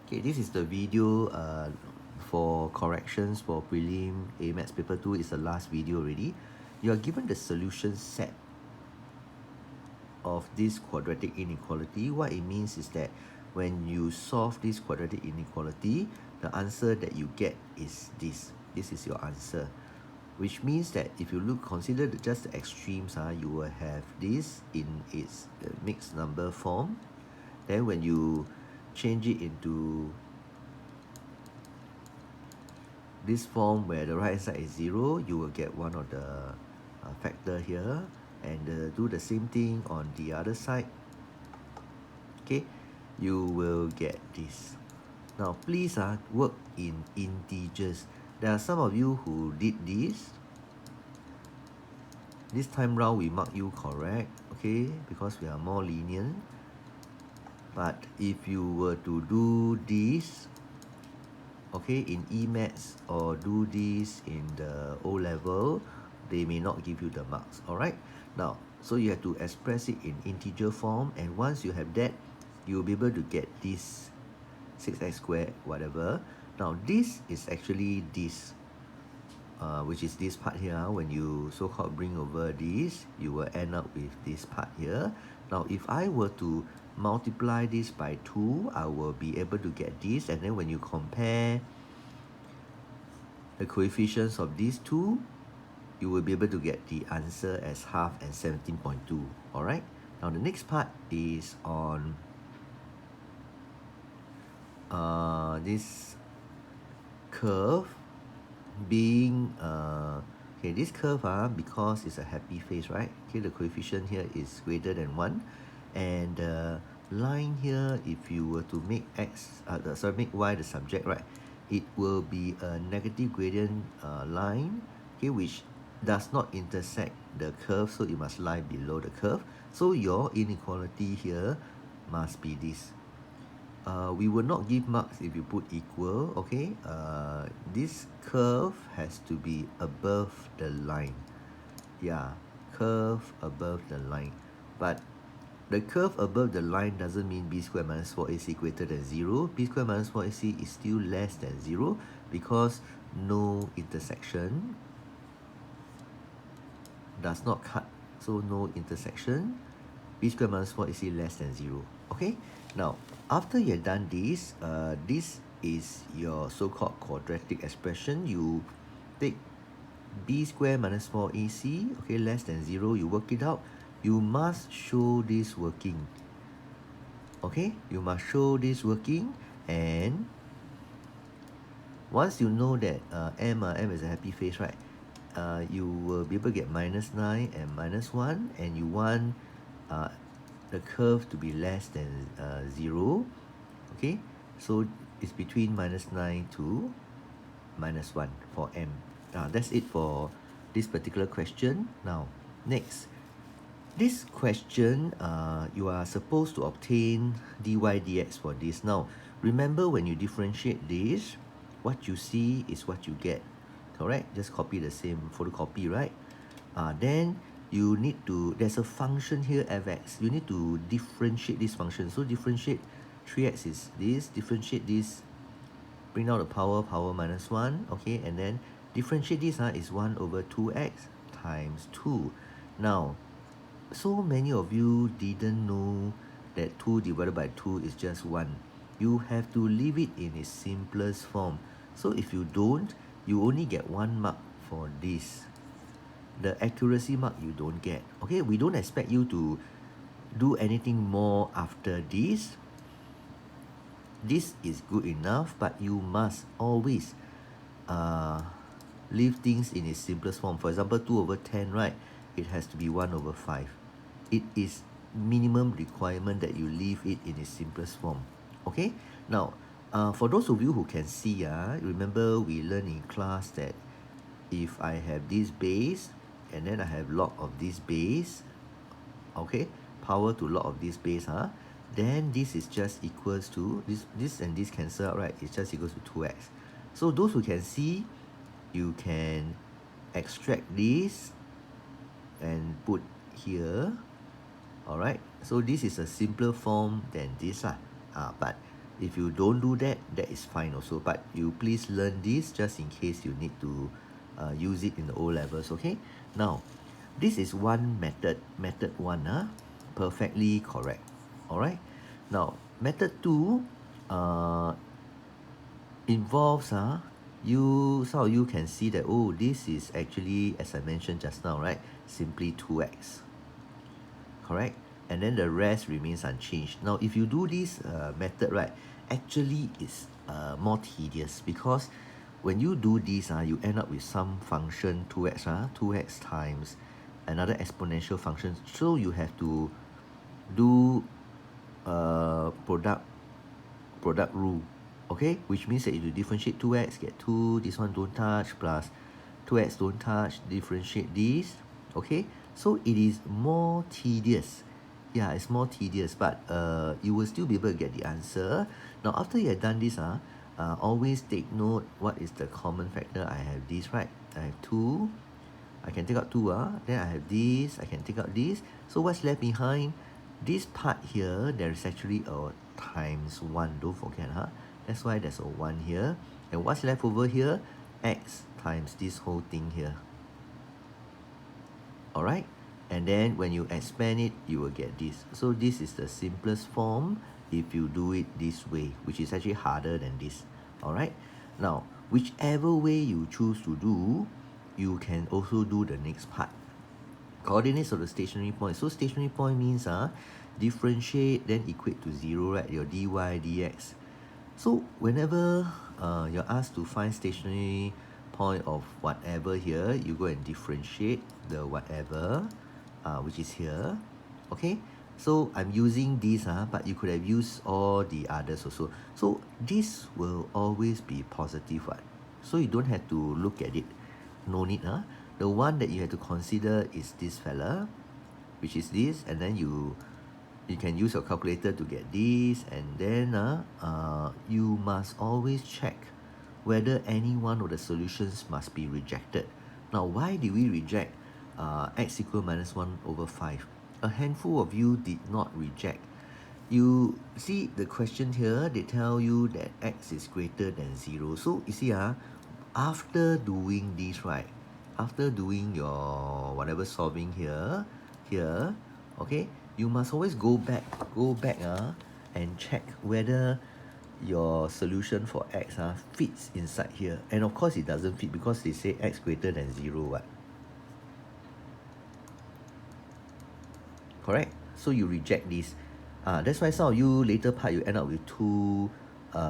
Okay, this is the video for corrections for prelim A Maths paper 2. It's the last video already. You are given the solution set of this quadratic inequality. What it means is that when you solve this quadratic inequality, the answer that you get is this. This is your answer. Which means that if you consider just the extremes, you will have this in its mixed number form. Then when you change it into this form where the right hand side is 0, you will get one of the factor here, and do the same thing on the other side. Okay, you will get this. Now please work in integers. There are some of you who did this. This time round we mark you correct, okay, because we are more lenient. But if you were to do this, okay, in E-Maths or do this in the O-level, they may not give you the marks, alright? Now, so you have to express it in integer form, and once you have that, you'll be able to get this 6x squared, whatever. Now, this is actually this, which is this part here. When you so-called bring over this, you will end up with this part here. Now, if I were to multiply this by 2, I will be able to get this, and then when you compare the coefficients of these two, you will be able to get the answer as half and 17.2. Alright, now the next part is on this curve being okay, this curve because it's a happy face, right? Okay, the coefficient here is greater than 1, and the line here, if you were to make make y the subject, right, it will be a negative gradient line, okay, which does not intersect the curve, so it must lie below the curve. So your inequality here must be this. We will not give marks if you put equal, okay? This curve has to be above the line. Yeah, curve above the line. But the curve above the line doesn't mean b squared minus 4ac greater than 0. b squared minus 4ac is still less than 0 because no intersection does not cut. So no intersection. b squared minus 4ac less than 0. Okay? Now, after you've done this, this is your so-called quadratic expression. You take b squared minus 4ac, okay, less than 0, you work it out. You must show this working. Okay, you must show this working, and once you know that m is a happy face, right? You will be able to get minus 9 and minus 1, and you want the curve to be less than 0. Okay, so it's between minus 9 to minus 1 for m. That's it for this particular question. Now, next. This question, you are supposed to obtain dy dx for this. Now, remember when you differentiate this, what you see is what you get. Correct? Just copy the same photocopy, right? Then you need to, there's a function here fx. You need to differentiate this function. So differentiate 3x is this, differentiate this, bring down the power minus 1, okay? And then differentiate this is 1 over 2x times 2. Now, so many of you didn't know that 2 divided by 2 is just 1. You have to leave it in its simplest form. So if you don't, you only get 1 mark for this. The accuracy mark you don't get. Okay, we don't expect you to do anything more after this. This is good enough, but you must always leave things in its simplest form. For example, 2 over 10, right? It has to be 1 over 5. It is minimum requirement that you leave it in its simplest form. Okay? Now, for those of you who can see, remember we learned in class that if I have this base, and then I have log of this base, okay, power to log of this base, then this is just equals to, this and this cancel out, right? It's just equals to 2x. So those who can see, you can extract this and put here. Alright, so this is a simpler form than this, but If you don't do that, that is fine also. But you please learn this just in case you need to use it in the O levels, okay? Now, this is one method, method 1, perfectly correct, all right? Now, method 2 involves, some of you can see that, oh, this is actually, as I mentioned just now, right? Simply 2x, correct? And then the rest remains unchanged. Now, if you do this method, right, actually it's more tedious because when you do this, you end up with some function 2x, 2x times another exponential function. So you have to do product rule, okay? Which means that if you differentiate 2x, get 2, this one don't touch, plus 2x don't touch, differentiate this, okay? So it is more tedious. Yeah, it's more tedious, but you will still be able to get the answer. Now, after you have done this, always take note what is the common factor. I have this, right? I have 2. I can take out 2, then I have this. I can take out this. So what's left behind? This part here, there is actually a times 1. Don't forget, That's why there's a 1 here. And what's left over here? X times this whole thing here. Alright? And then when you expand it, you will get this. So this is the simplest form if you do it this way, which is actually harder than this. Alright? Now, whichever way you choose to do, you can also do the next part. Coordinates of the stationary point. So stationary point means differentiate, then equate to 0, right? Your dy, dx. So whenever you're asked to find stationary point of whatever here, you go and differentiate the whatever, which is here, okay? So I'm using this, but you could have used all the others also. So this will always be positive one. So you don't have to look at it. No need, The one that you have to consider is this fella, which is this, and then you can use your calculator to get this, and then you must always check whether any one of the solutions must be rejected. Now, why did we reject x equal minus 1 over 5? A handful of you did not reject. You see the question here, they tell you that x is greater than 0. So you see, after doing this, right, after doing your whatever solving here, okay, you must always go back and check whether your solution for x fits inside here. And of course it doesn't fit because they say x greater than 0, what? Correct? So you reject this. That's why some of you later part you end up with two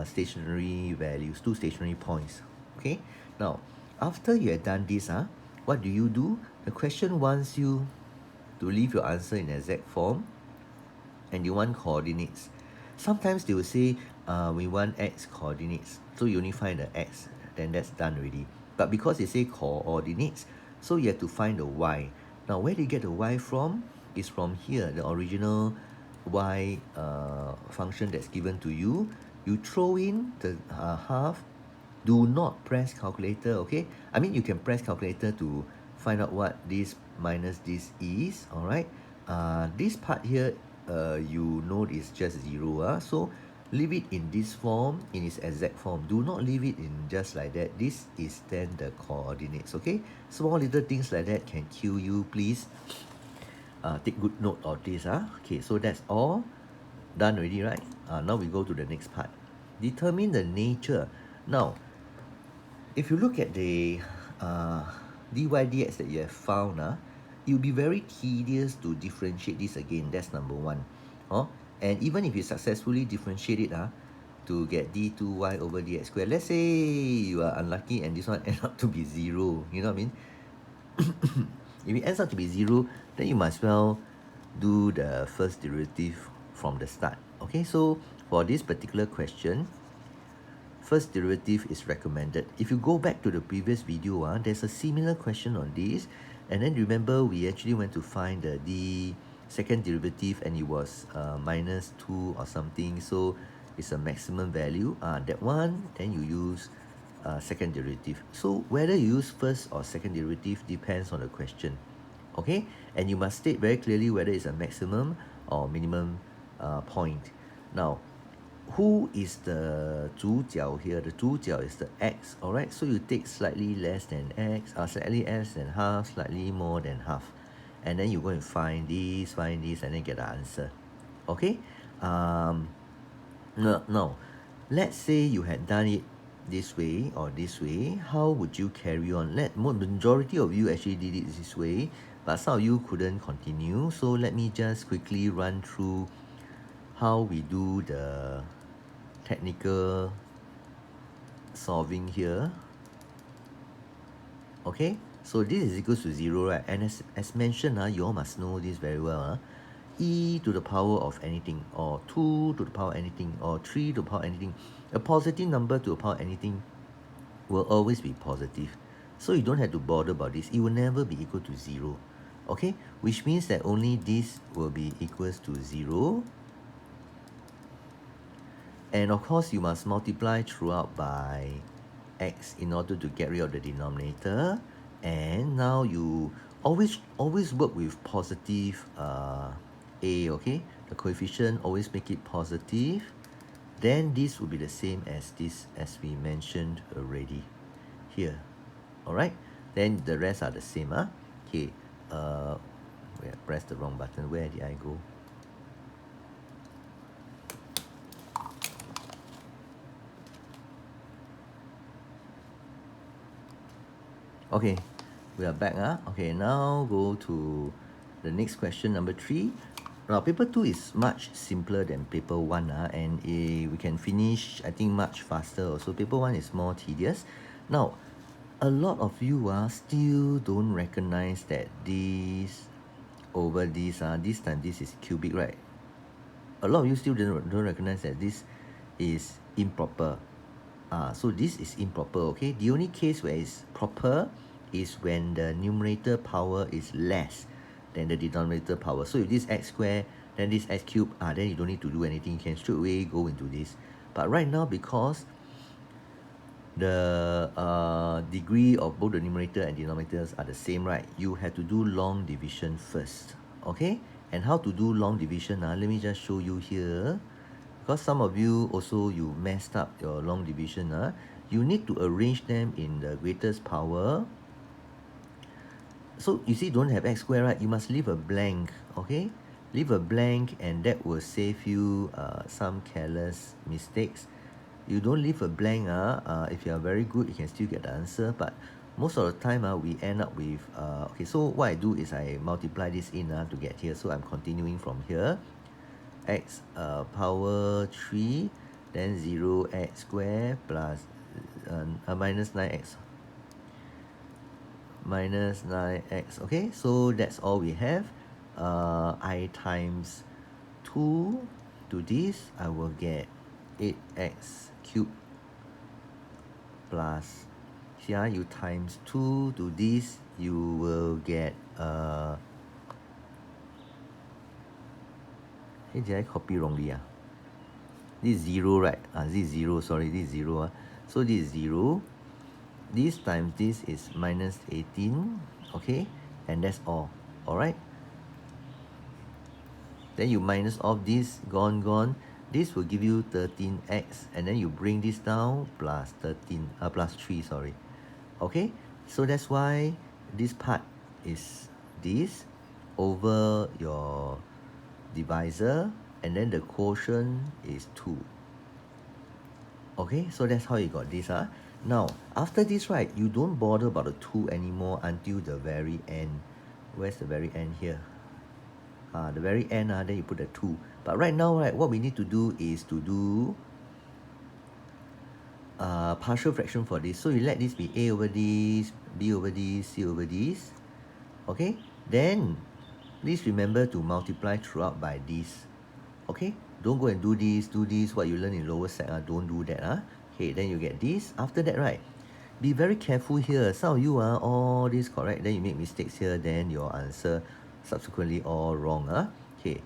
stationary values, two stationary points. Okay? Now, after you have done this, what do? The question wants you to leave your answer in exact form, and you want coordinates. Sometimes they will say, we want x coordinates. So you only find the x, then that's done already. But because they say coordinates, so you have to find the y. Now, where do you get the y from? It's from here, the original y function that's given to you. You throw in the half. Do not press calculator, okay? I mean, you can press calculator to find out what this minus this is, all right? This part here, you know is just 0, so leave it in this form, in its exact form. Do not leave it in just like that. This is then the coordinates, okay? Small little things like that can kill you. Please take good note of this. Okay, so that's all done already, right? Now we go to the next part. Determine the nature. Now, if you look at the dy dx that you have found, it will be very tedious to differentiate this again. That's number 1. And even if you successfully differentiate it to get d2y over dx squared, let's say you are unlucky and this one ends up to be 0. You know what I mean? If it ends up to be 0, then you must well do the first derivative from the start. Okay, so for this particular question, first derivative is recommended. If you go back to the previous video, there's a similar question on this. And then remember, we actually went to find the second derivative, and it was minus 2 or something. So it's a maximum value. That one, then you use second derivative. So whether you use first or second derivative depends on the question. Okay? And you must state very clearly whether it's a maximum or minimum point. Now, who is the 主角 here? The 主角 is the x, alright? So you take slightly less than x, slightly less than half, slightly more than half. And then you go and find this, and then get the answer. Okay? Now, let's say you had done it this way or this way. How would you carry on? Majority of you actually did it this way, but some of you couldn't continue. So let me just quickly run through how we do the technical solving here. Okay, so this is equals to 0, right? And as mentioned, you all must know this very well. E to the power of anything, or 2 to the power of anything, or 3 to the power of anything. A positive number to the power of anything will always be positive. So you don't have to bother about this. It will never be equal to 0. Okay, which means that only this will be equals to 0. And of course, you must multiply throughout by x in order to get rid of the denominator. And now you always work with positive a, okay? The coefficient, always make it positive. Then this will be the same as this, as we mentioned already here. Alright? Then the rest are the same. Okay. I pressed the wrong button. Where did I go? Okay, we are back. Okay, now go to the next question, number 3. Now, paper 2 is much simpler than paper 1, and we can finish, I think, much faster. Also, paper 1 is more tedious. Now, a lot of you still don't recognize that this over this, this time this is cubic, right? A lot of you still don't recognize that this is improper. So this is improper, okay? The only case where it's proper is when the numerator power is less than the denominator power. So if this x squared, then this x cubed, then you don't need to do anything. You can straight away go into this. But right now, because the degree of both the numerator and denominators are the same, right? You have to do long division first, okay? And how to do long division, let me just show you here. Because some of you also, you messed up your long division. You need to arrange them in the greatest power. So you see, don't have x squared, right? You must leave a blank, okay? Leave a blank, and that will save you some careless mistakes. You don't leave a blank, if you are very good, you can still get the answer. But most of the time, we end up with, okay, so what I do is I multiply this in to get here. So I'm continuing from here. X power 3, then 0x squared plus minus 9x. Minus 9x, okay? So that's all we have. I times 2 to this, I will get 8x cubed plus, see, you times 2 to this, you will get hey, did I copy wrongly? This is 0, right? This is 0, sorry, this is 0. So this is 0. This times this is minus 18, okay? And that's all, alright? Then you minus off this, gone. This will give you 13x, and then you bring this down plus 3, sorry. Okay? So that's why this part is this over your divisor, and then the quotient is 2. Okay, so that's how you got this. Now, after this, right, you don't bother about the 2 anymore until the very end. Where's the very end here? The very end, then you put the 2. But right now, right, what we need to do is to do partial fraction for this. So you let this be a over this, b over this, c over this. Okay, then please remember to multiply throughout by this. Okay, don't go and do this, what you learn in lower sec, don't do that. Okay, then you get this. After that, right, be very careful here. Some of you all this correct, then you make mistakes here, then your answer subsequently all wrong. Okay,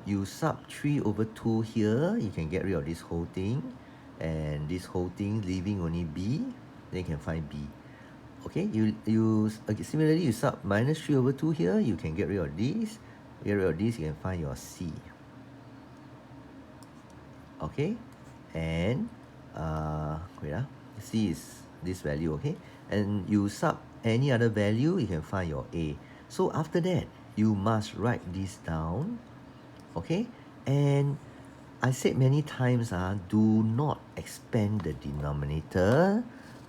you sub 3 over 2 here, you can get rid of this whole thing, and this whole thing leaving only b, then you can find b. Okay, okay, similarly, you sub minus 3 over 2 here, you can get rid of this, you can find your c. okay, and C is this value, okay, and you sub any other value, you can find your A. So after that, you must write this down, okay, and I said many times, do not expand the denominator.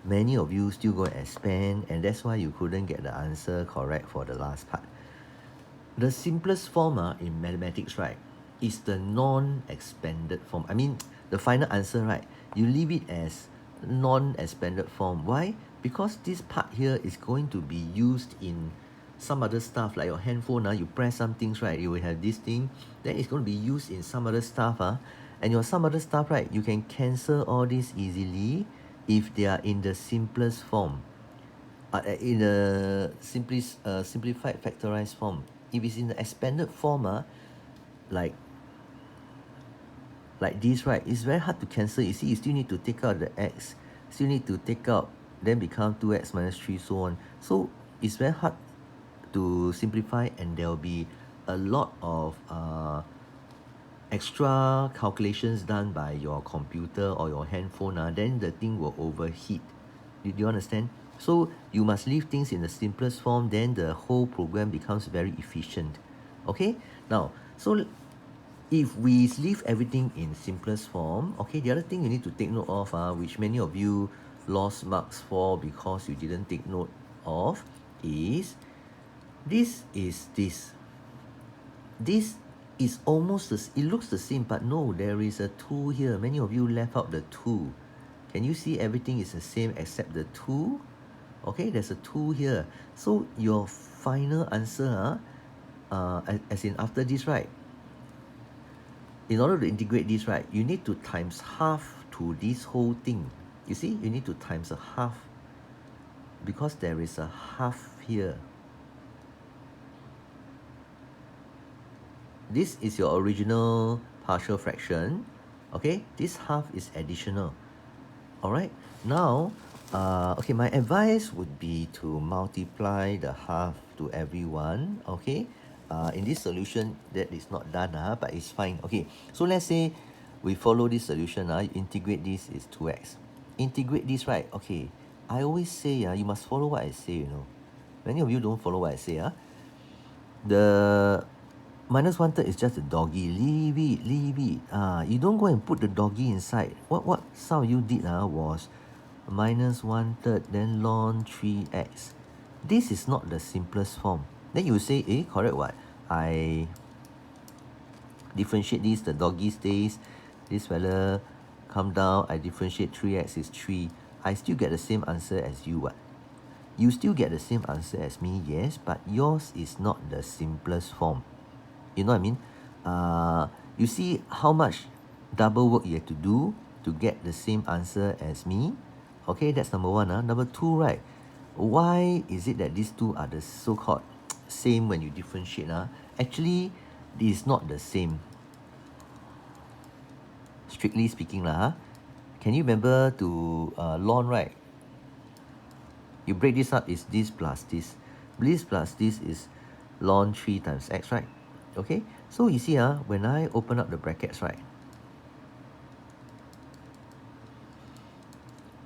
Many of you still go and expand, and that's why you couldn't get the answer correct for the last part. The simplest form in mathematics, right, is the non-expanded form. I mean, the final answer, right, you leave it as non-expanded form. Why? Because this part here is going to be used in some other stuff, like your handphone, you press some things, right, you will have this thing, then it's going to be used in some other stuff, and your some other stuff, right, you can cancel all this easily if they are in the simplest form. In a simplified factorized form. If it's in the expanded form, like this, right, it's very hard to cancel. You see, you still need to take out the x, still need to take out, then become 2x minus 3, so on. So it's very hard to simplify, and there'll be a lot of extra calculations done by your computer or your handphone, then the thing will overheat. Do you understand? So you must leave things in the simplest form, then the whole program becomes very efficient. Okay, now, so if we leave everything in simplest form, okay, the other thing you need to take note of, which many of you lost marks for because you didn't take note of, is this is almost it looks the same, but no, there is a 2 here. Many of you left out the 2. Can you see everything is the same except the 2? Okay, there's a 2 here. So your final answer, as in after this, right, in order to integrate this, right, you need to times half to this whole thing. You see, you need to times a half because there is a half here. This is your original partial fraction. Okay, this half is additional. Alright, now, okay, my advice would be to multiply the half to everyone. Okay, in this solution, that is not done, but it's fine. Okay, so let's say we follow this solution. Integrate this is 2x. Integrate this, right? Okay, I always say, you must follow what I say, Many of you don't follow what I say. The minus 1/3 is just a doggy. Leave it. You don't go and put the doggy inside. What some of you did was minus 1/3, then ln 3x. This is not the simplest form. Then you say, correct what? I differentiate this, the doggy stays. This fella come down, I differentiate 3x is 3. I still get the same answer as you. You still get the same answer as me, yes, but yours is not the simplest form. You know what I mean? You see how much double work you have to do to get the same answer as me? Okay, that's number 1. Number 2, right? Why is it that these two are the so-called same when you differentiate? Actually, it is not the same. Strictly speaking, can you remember to ln, right? You break this up, is this plus this. This plus this is ln 3 times x, right? Okay, so you see, when I open up the brackets, right,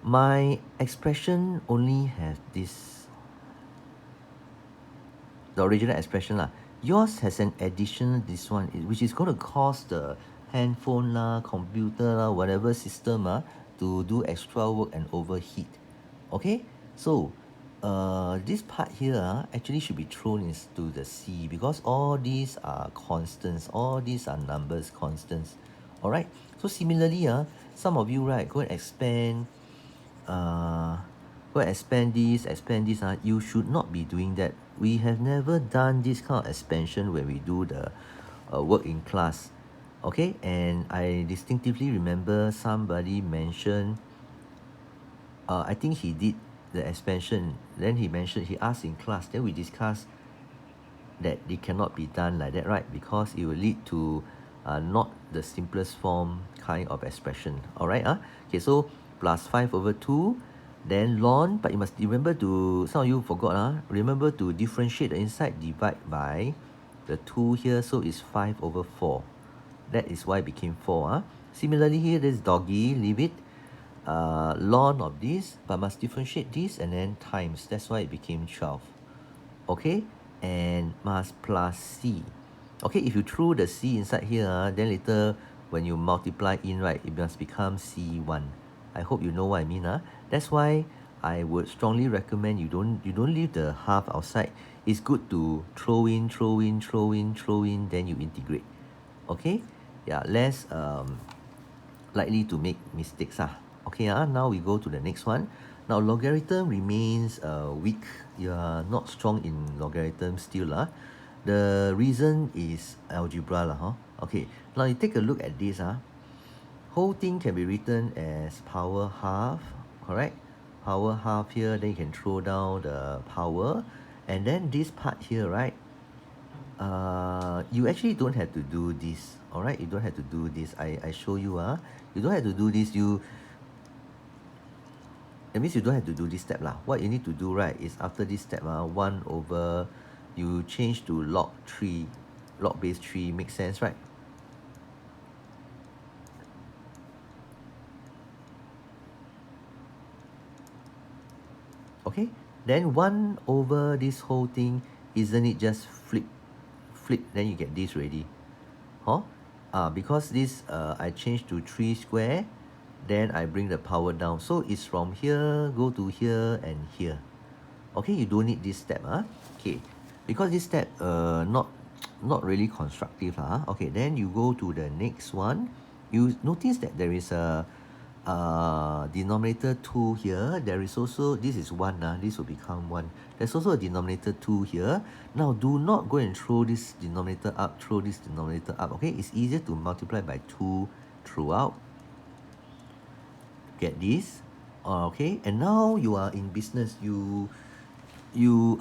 my expression only has this, the original expression. Yours has an addition, this one, which is going to cause the handphone, computer, whatever system to do extra work and overheat. Okay, so this part here actually should be thrown into the C because all these are constants, all these are numbers, constants. Alright, so similarly, some of you, right, go and expand this. You should not be doing that. We have never done this kind of expansion when we do the work in class. Okay, and I distinctively remember somebody mentioned, I think he did the expansion, then he asked in class, then we discussed that it cannot be done like that, right? Because it will lead to not the simplest form kind of expression. Alright, okay, so plus 5/2, then ln, but you must remember to, some of you forgot, remember to differentiate the inside, divide by the 2 here, so it's 5/4. That is why it became 4. Similarly here, this doggy, leave it. Ln of this, but must differentiate this and then times. That's why it became 12. Okay, and must plus c. Okay, if you throw the c inside here, then later when you multiply in, right, it must become c1. I hope you know what I mean. That's why I would strongly recommend you don't leave the half outside. It's good to throw in, then you integrate. Okay, yeah, less likely to make mistakes. Okay, now we go to the next one. Now logarithm remains weak. You are not strong in logarithm still. The reason is algebra. Okay, now you take a look at this. Whole thing can be written as power half, correct? Power half here, then you can throw down the power. And then this part here, right? You actually don't have to do this. Alright, you don't have to do this. I show you. You don't have to do this. That means you don't have to do this step lah. What you need to do, right, is after this step, 1 over, you change to log 3, log base 3, makes sense, right? Okay, then 1 over this whole thing, isn't it just flip, then you get this already. Because this I change to 3 square, then I bring the power down. So it's from here, go to here and here. Okay, you don't need this step. Okay, because this step not really constructive. Okay, then you go to the next one. You notice that there is a denominator 2 here. There is also, this is 1. This will become 1. There's also a denominator 2 here. Now do not go and throw this denominator up, throw this denominator up. Okay, it's easier to multiply by 2 throughout. Get this. Okay, and now you are in business. You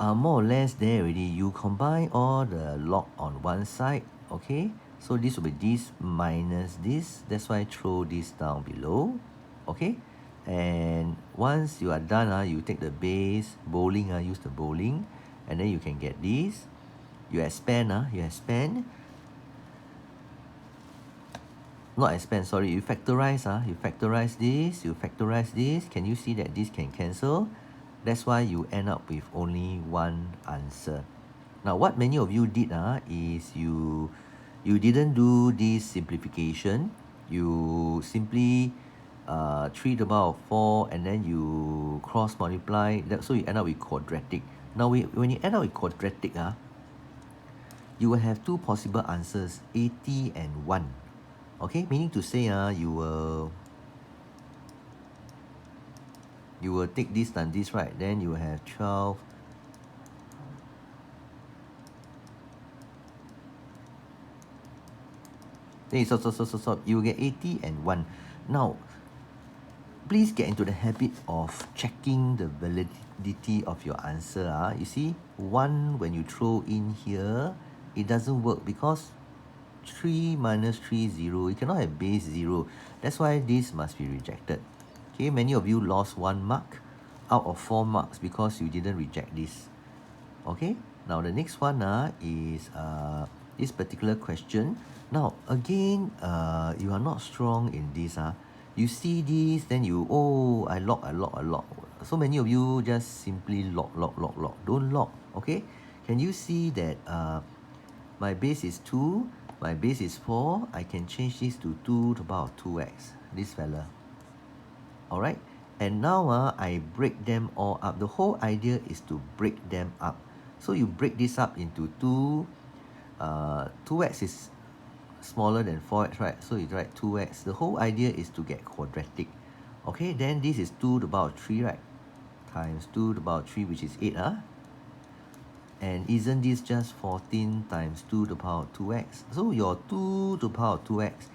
are more or less there already. You combine all the log on one side. Okay, so this will be this minus this. That's why I throw this down below. Okay, and once you are done, you take the base bowling. Use the bowling, and then you can get this. You expand. You expand. Not expand, sorry, you factorize. You factorize this, you factorize this. Can you see that this can cancel? That's why you end up with only one answer. Now what many of you did is you didn't do this simplification. You simply 3 to the power of 4, and then you cross multiply that, so you end up with quadratic. Now when you end up with quadratic, you will have two possible answers, 80 and 1. Okay, meaning to say you will take this times this, right? Then you will have 12. Then you solve. You will get 80 and 1. Now, please get into the habit of checking the validity of your answer. You see, 1 when you throw in here, it doesn't work because 3 minus 3 0. You cannot have base 0. That's why this must be rejected. Okay, many of you lost 1 mark out of 4 marks because you didn't reject this. Okay, now the next one is this particular question. Now again, you are not strong in this. You see this, then you, I log. So many of you just simply log. Don't log. Okay, can you see that my base is 2, my base is 4. I can change this to 2 to the power of 2x, this fella. Alright, and now I break them all up. The whole idea is to break them up. So you break this up into 2. 2x is smaller than 4x, right? So you write 2x. The whole idea is to get quadratic. Okay, then this is 2 to the power of 3, right? Times 2 to the power of 3, which is 8. And isn't this just 14 times 2 to the power of 2x? So your 2 to the power of 2x,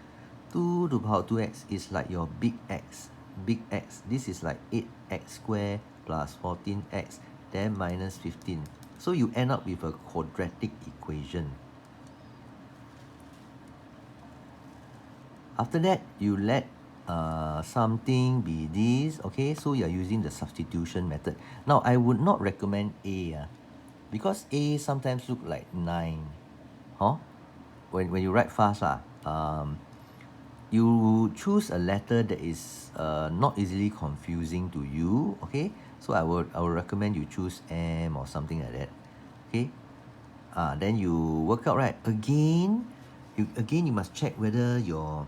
2 to the power of 2x is like your big X. Big X. This is like 8x squared plus 14x, then minus 15. So you end up with a quadratic equation. After that, you let something be this. Okay, so you're using the substitution method. Now, I would not recommend A. Because A sometimes look like 9. When you write fast, you choose a letter that is not easily confusing to you, okay? So I would recommend you choose M or something like that, okay? Then you work out, right? Again, you must check whether your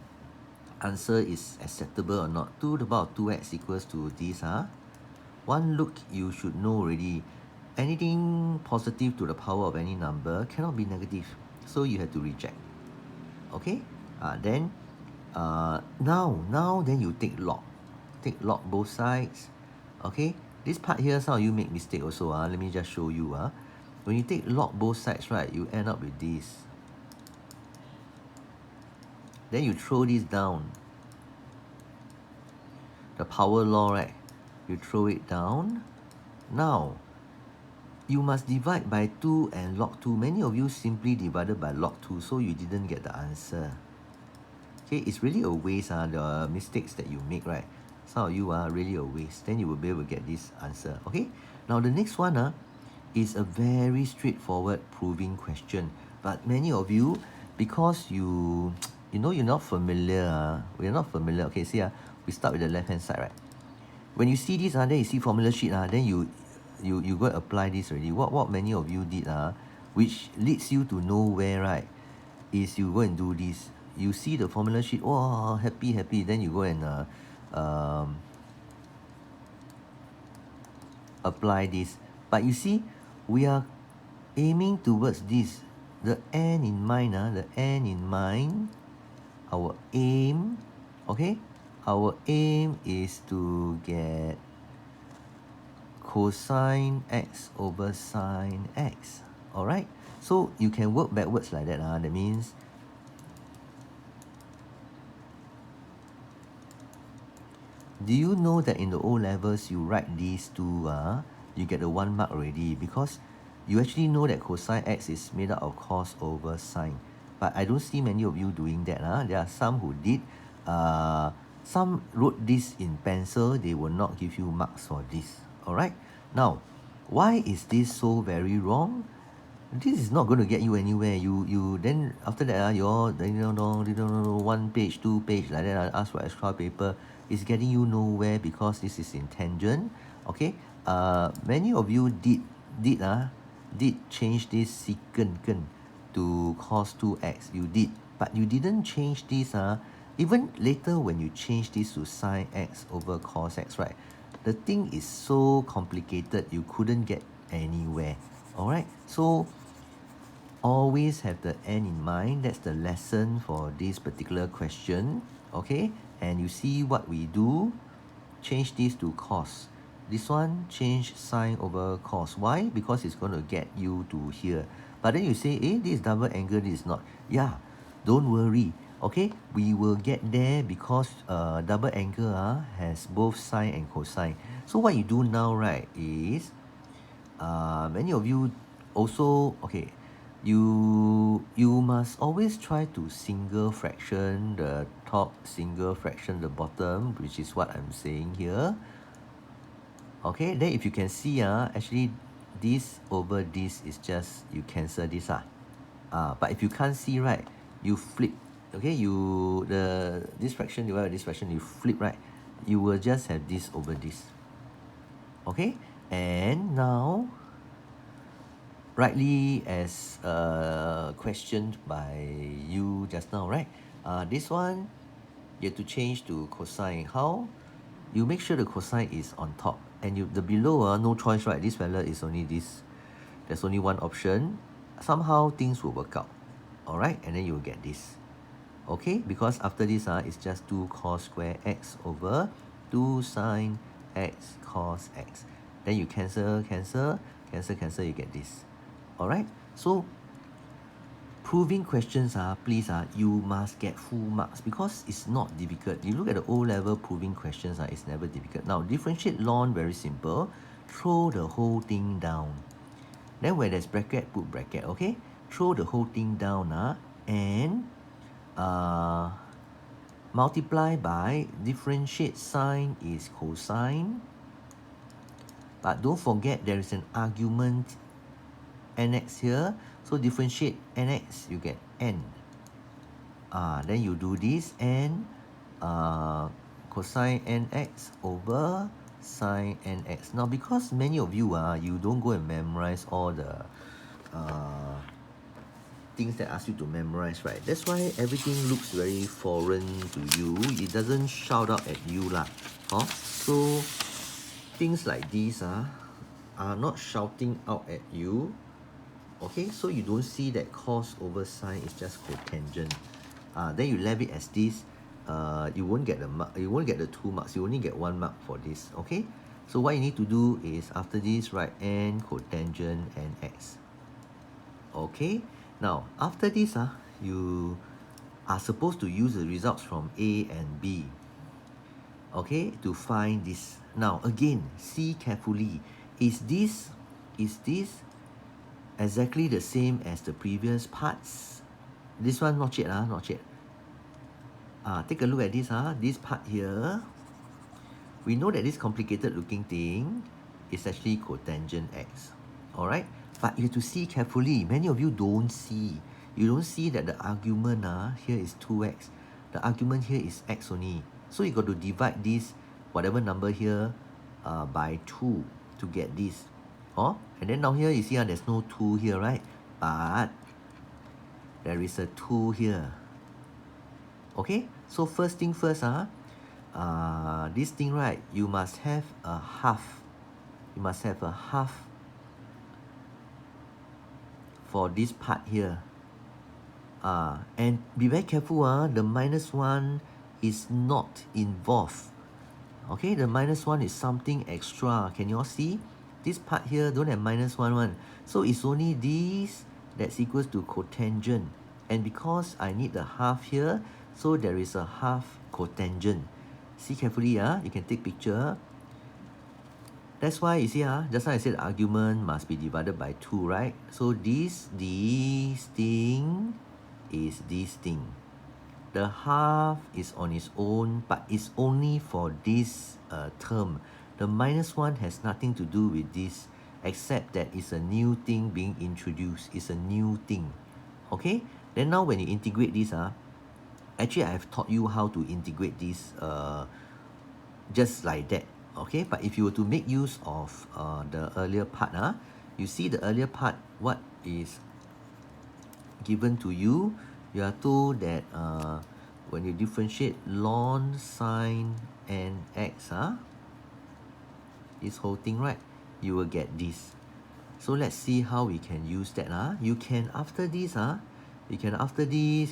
answer is acceptable or not. 2 to the power of 2x equals to this, One look, you should know already. Anything positive to the power of any number cannot be negative, so you have to reject. Okay? Then now then you take log. Take log both sides. Okay? This part here, some of you make mistake also. Let me just show you. When you take log both sides, right, you end up with this. Then you throw this down. The power law, right? You throw it down. Now, you must divide by 2 and log 2. Many of you simply divided by log 2, so you didn't get the answer. Okay, it's really a waste, the mistakes that you make, right? Some of you are really a waste. Then you will be able to get this answer. Okay, now the next one is a very straightforward proving question. But many of you, because you know you're not familiar, we're not familiar. Okay, see, we start with the left hand side, right? When you see this, then you see formula sheet, then you go and apply this already. What many of you did, which leads you to nowhere, right, is you go and do this. You see the formula sheet, oh, happy, then you go and apply this. But you see, we are aiming towards this. The end in mind, our aim, okay? Our aim is to get cosine x over sine x. Alright? So you can work backwards like that. That means do you know that in the O levels you write these two, you get the 1 mark already, because you actually know that cosine x is made up of cos over sine. But I don't see many of you doing that. There are some who did. Some wrote this in pencil. They will not give you marks for this. Alright? Now, why is this so very wrong? This is not going to get you anywhere. You then after that, you all then one page, 2 page like that, ask for extra paper. It's getting you nowhere because this is in tangent. Okay. Many of you did change this secant to cos 2x. You did, but you didn't change this. Even later when you change this to sine x over cos x, right? The thing is so complicated, you couldn't get anywhere. Alright, so always have the end in mind. That's the lesson for this particular question. Okay, and you see what we do. Change this to cos. This one change sine over cos. Why? Because it's going to get you to here. But then you say, this is double angle, this is not. Yeah, don't worry. Okay, we will get there because double angle has both sine and cosine. So what you do now, right, is many of you also, okay, you must always try to single fraction the top, single fraction the bottom, which is what I'm saying here. Okay, then if you can see, actually this over this is just, you cancel this. But if you can't see, right, you flip. Okay, this fraction divided by this fraction, you flip, right, you will just have this over this. Okay, and now rightly as questioned by you just now, right? This one you have to change to cosine. How? You make sure the cosine is on top, and the below, no choice, right? This value is only this. There's only one option. Somehow things will work out. Alright, and then you'll get this. Okay, because after this, it's just 2 cos square x over 2 sine x cos x. Then you cancel, you get this. Alright, so proving questions, please, you must get full marks because it's not difficult. You look at the O-level proving questions, it's never difficult. Now, differentiate ln, very simple. Throw the whole thing down. Then where there's bracket, put bracket, okay? Throw the whole thing down, and multiply by differentiate sine is cosine. But don't forget there is an argument nx here. So differentiate nx, you get n. Then you do this, and cosine nx over sine nx. Now because many of you you don't go and memorize all the things that ask you to memorize, right? That's why everything looks very foreign to you. It doesn't shout out at you lah. So things like these are not shouting out at you. Okay, so you don't see that cos over sine is just cotangent. Then you leave it as this. You won't get the mark. You won't get the 2 marks. You only get 1 mark for this. Okay. So what you need to do is after this write n cotangent nx. Okay. Now after this you are supposed to use the results from A and B. Okay, to find this. Now again, see carefully. Is this exactly the same as the previous parts? This one not yet, not yet. Take a look at this, this part here. We know that this complicated looking thing is actually cotangent x. Alright? But you have to see carefully. Many of you don't see. You don't see that the argument here is 2x. The argument here is x only. So you got to divide this, whatever number here, by 2 to get this. And then now here you see there's no 2 here, right? But there is a 2 here. Okay? So first thing first, this thing, right, you must have a half. You must have a half for this part here. And be very careful, the minus 1 is not involved. Okay, the minus 1 is something extra. Can you all see? This part here don't have minus 1. So it's only this that's equals to cotangent. And because I need the half here, so there is a half cotangent. See carefully, you can take picture. That's why you see, just now I said the argument must be divided by 2, right? So this thing is this thing. The half is on its own, but it's only for this term. The minus 1 has nothing to do with this, except that it's a new thing being introduced. It's a new thing. Okay? Then now when you integrate this, actually I have taught you how to integrate this just like that. Okay? But if you were to make use of the earlier part, you see the earlier part, what is given to you? You are told that when you differentiate ln sine nx, this whole thing, right, you will get this. So let's see how we can use that. You can after this,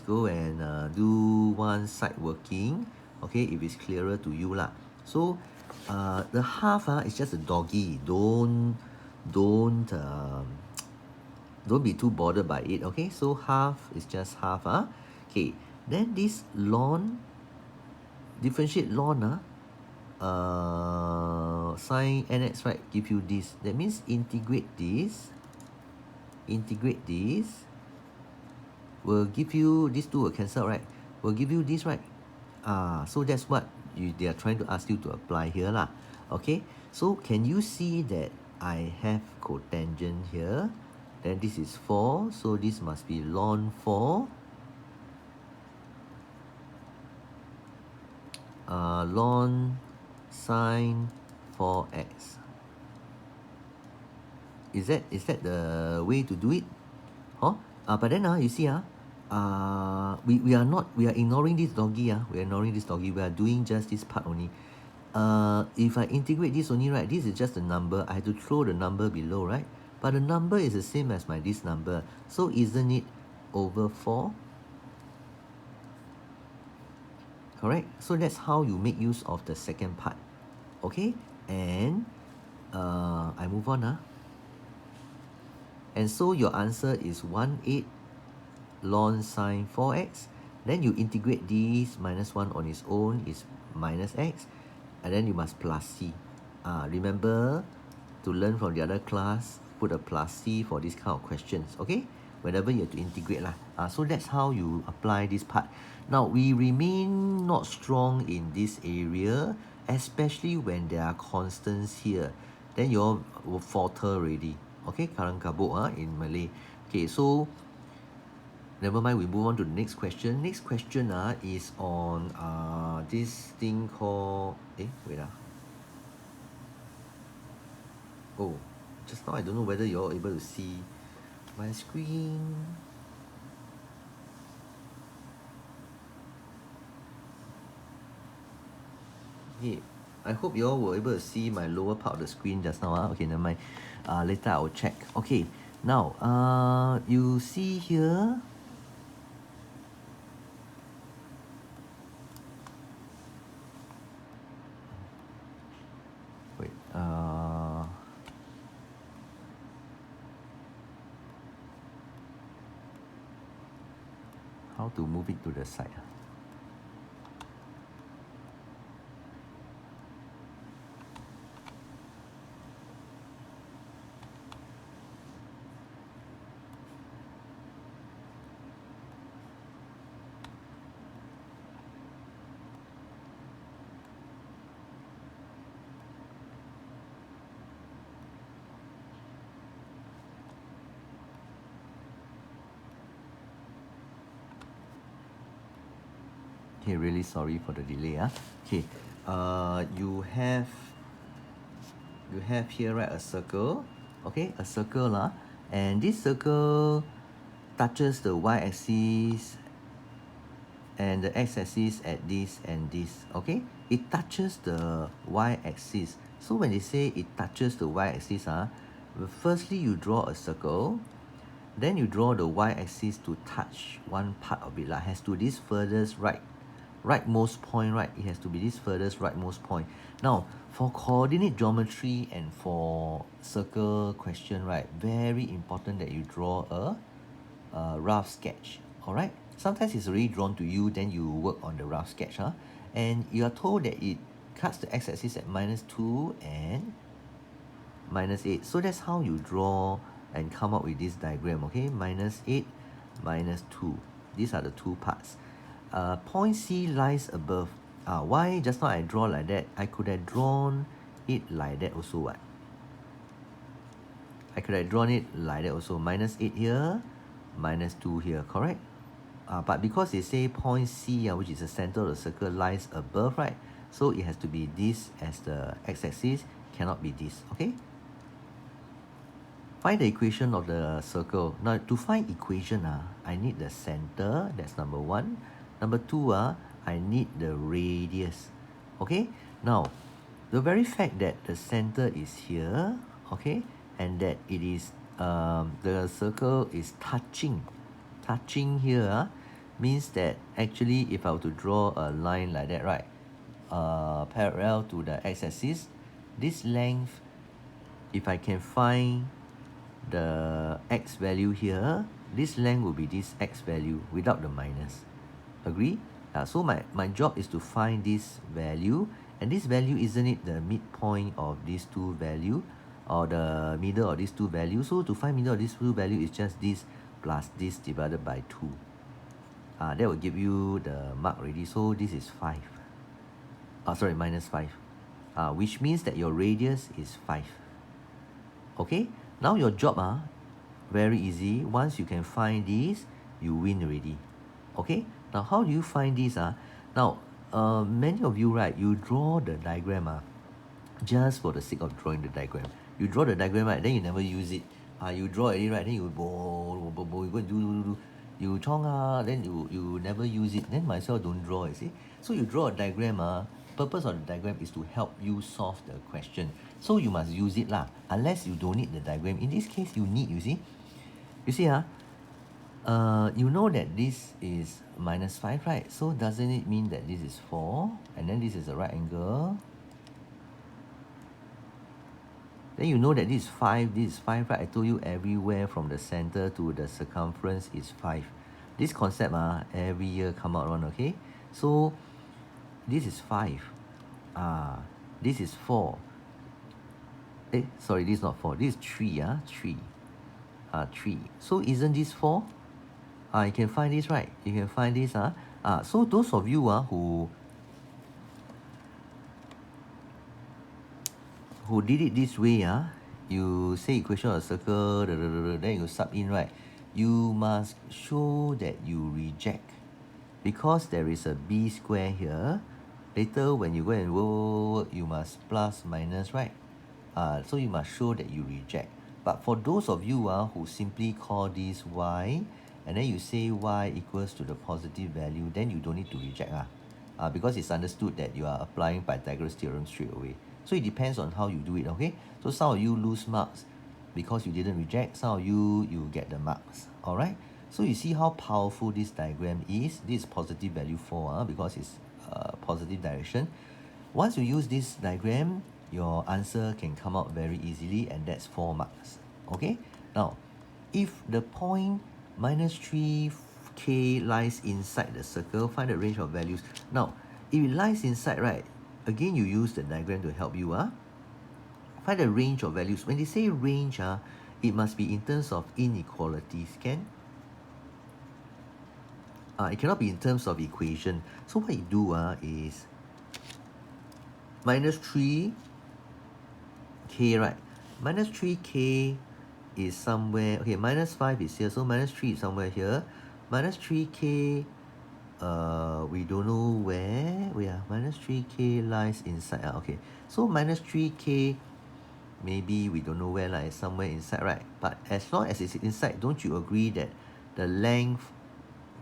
go and do one side working. Okay, if it's clearer to you lah. So the half is just a doggy. Don't be too bothered by it. Okay, so half is just half. Okay, then this ln, differentiate ln sine nx, right, give you this. That means integrate this will give you, these two will cancel, right, will give you this, right? So that's what they are trying to ask you to apply here lah. Okay, so can you see that I have cotangent here? Then this is 4, so this must be ln 4 ln sine 4x. Is that the way to do it? But then you see, we are ignoring this doggy. We are ignoring this doggy. We are doing just this part only. If I integrate this only, right, this is just a number. I have to throw the number below, right? But the number is the same as this number. So isn't it over 4? Correct? So that's how you make use of the second part. Okay? And I move on. And so your answer is 1/8 ln sine 4x. Then you integrate this minus 1 on its own is minus x. And then you must plus c. Remember to learn from the other class, put a plus c for this kind of questions. Okay? Whenever you have to integrate lah. So that's how you apply this part. Now we remain not strong in this area, especially when there are constants here. Then you all will falter already. Okay, karang kabut in Malay. Okay, so never mind, we move on to the next question. Next question is on this thing called wait oh, just now I don't know whether you're able to see my screen. Okay, I hope you all were able to see my lower part of the screen just now. Okay, never mind. Later I will check. Okay, now you see here. Wait. How to move it to the side? Okay, really sorry for the delay. Okay, you have here, right, a circle. Okay, a circle and this circle touches the y-axis and the x-axis at this and this. Okay, it touches the y-axis. So when they say it touches the y-axis, firstly you draw a circle, then you draw the y-axis to touch one part of it. Has to this furthest rightmost point, right? It has to be this furthest rightmost point. Now, for coordinate geometry and for circle question, right, very important that you draw a rough sketch. All right. Sometimes it's already drawn to you, then you work on the rough sketch, and you are told that it cuts the x-axis at -2 and -8. So that's how you draw and come up with this diagram. Okay, -8, -2. These are the two parts. Point C lies above. Why just now I draw like that? I could have drawn it like that also. What? I could have drawn it like that also. -8 here, -2 here, correct? But because they say point C, which is the center of the circle, lies above, right? So it has to be this as the x-axis, cannot be this, okay? Find the equation of the circle. Now, to find equation, I need the center, that's number 1. Number 2, I need the radius, okay? Now, the very fact that the center is here, okay, and that it is, the circle is touching here, means that actually if I were to draw a line like that, right, parallel to the x-axis, this length, if I can find the x value here, this length will be this x value without the minus. Agree? So my job is to find this value, and this value, isn't it the midpoint of these two value or the middle of these two values? So to find middle of these two value is just this plus this divided by 2. That will give you the mark already. So this is 5. Sorry, -5. Which means that your radius is 5. Okay? Now your job, very easy. Once you can find this, you win already. Okay? Now how do you find this? Now, many of you, right, you draw the diagram just for the sake of drawing the diagram. You draw the diagram, right, then you never use it. You draw it, right, then you go and do. You chong, then you never use it. Then might as well don't draw, you see. So you draw a diagram, purpose of the diagram is to help you solve the question. So you must use it unless you don't need the diagram. In this case, you need, you see. You see, you know that this is -5, right? So doesn't it mean that this is 4? And then this is a right angle. Then you know that this is 5, right? I told you everywhere from the center to the circumference is 5. This concept, every year come out one, okay? So this is 5. This is 4. Sorry, this is not 4. This is 3, 3. 3. So isn't this 4? You can find this, right? You can find this, so those of you who did it this way, you say equation of a circle, then you sub in, right? you must show that you reject. Because there is a b square here, later when you go and work, you must plus minus, right? So you must show that you reject. But for those of you who simply call this y, and then you say y equals to the positive value, then you don't need to reject. Because it's understood that you are applying Pythagoras theorem straight away. So it depends on how you do it, okay? So some of you lose marks because you didn't reject. Some of you get the marks, all right? So you see how powerful this diagram is. This is positive value 4 because it's positive direction. Once you use this diagram, your answer can come out very easily, and that's 4 marks, okay? Now, if the point minus 3k lies inside the circle, find the range of values. Now, if it lies inside, right, again, you use the diagram to help you. Find the range of values. When they say range, it must be in terms of inequalities, can? It cannot be in terms of equation. So what you do is minus 3k, right? Minus 3k is somewhere, okay, minus 5 is here, so minus 3 is somewhere here. Minus 3k, we don't know where minus 3k lies inside. Okay, so minus 3k, maybe we don't know where, like somewhere inside, right? But as long as it's inside, don't you agree that the length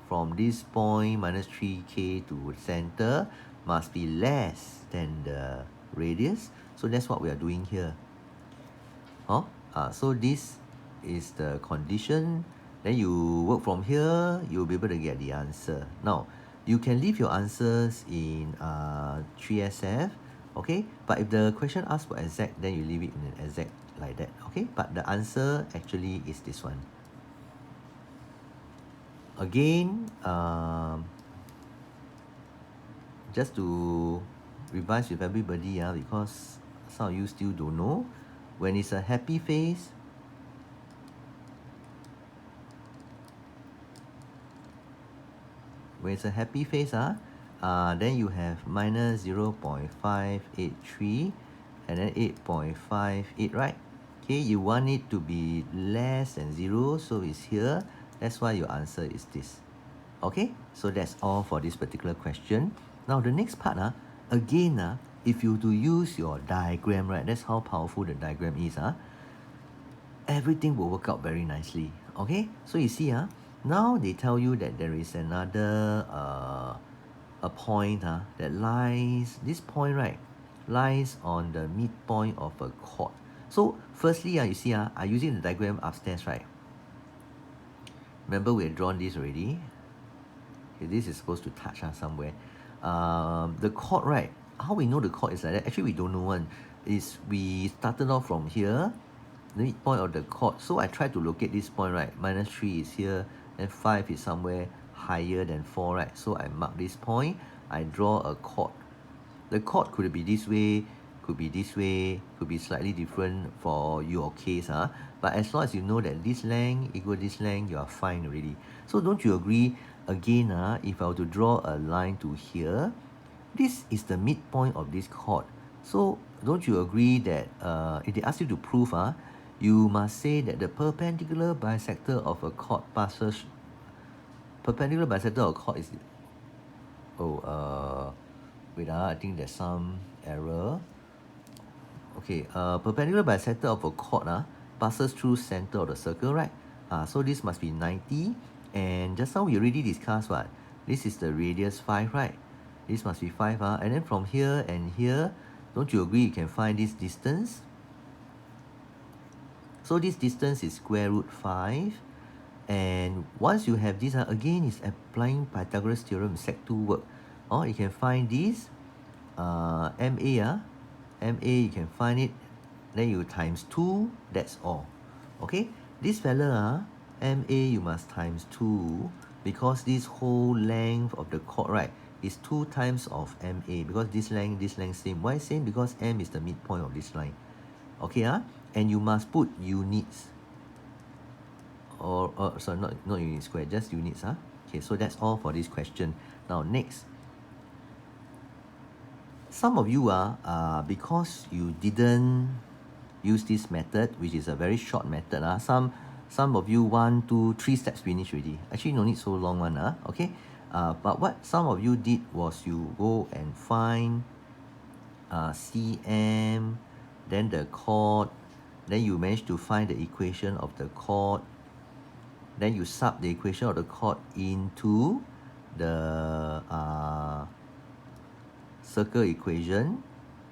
from this point minus 3k to center must be less than the radius? So that's what we are doing here. So this is the condition. Then you work from here, you'll be able to get the answer. Now, you can leave your answers in 3SF, okay? But if the question asks for exact, then you leave it in an exact like that, okay? But the answer actually is this one. Again, just to revise with everybody, because some of you still don't know, when it's a happy face, then you have minus 0.583 and then 8.58, right? Okay, you want it to be less than 0, so it's here. That's why your answer is this. Okay, so that's all for this particular question. Now the next part, again, if you do use your diagram, right, that's how powerful the diagram is. Everything will work out very nicely. Okay, so you see, now they tell you that there is another a point that lies, this point, right, lies on the midpoint of a chord. So firstly, you see, I'm using the diagram upstairs, right? Remember we had drawn this already. Okay, this is supposed to touch somewhere. The chord, right? How we know the chord is like that? Actually, we don't know one. Is we started off from here, the midpoint of the chord. So I try to locate this point, right? Minus 3 is here, and 5 is somewhere higher than 4, right? So I mark this point. I draw a chord. The chord could be this way, could be this way, could be slightly different for your case. But as long as you know that this length equal this length, you are fine already. So don't you agree? Again, if I were to draw a line to here, this is the midpoint of this chord. So don't you agree that if they ask you to prove, you must say that the perpendicular bisector of a chord passes. Perpendicular bisector of a chord is. Wait, I think there's some error. Okay, perpendicular bisector of a chord passes through center of the circle, right? So this must be 90. And just now we already discussed what? This is the radius 5, right? This must be 5. And then from here and here, don't you agree you can find this distance? So this distance is square root 5. And once you have this, again, is applying Pythagoras theorem, Sec 2 work. Or you can find this, MA, you can find it, then you times 2, that's all. Okay, this fella, MA, you must times 2, because this whole length of the chord, right, is 2 times of MA, because this length same. Why same? Because M is the midpoint of this line. Okay, and you must put units. Or sorry, not unit square, just units. Okay, so that's all for this question. Now next, some of you because you didn't use this method, which is a very short method, some some of you 1, 2, 3 steps finish already. Actually, no need so long one, okay? But what some of you did was you go and find cm, then the chord, then you manage to find the equation of the chord, then you sub the equation of the chord into the circle equation,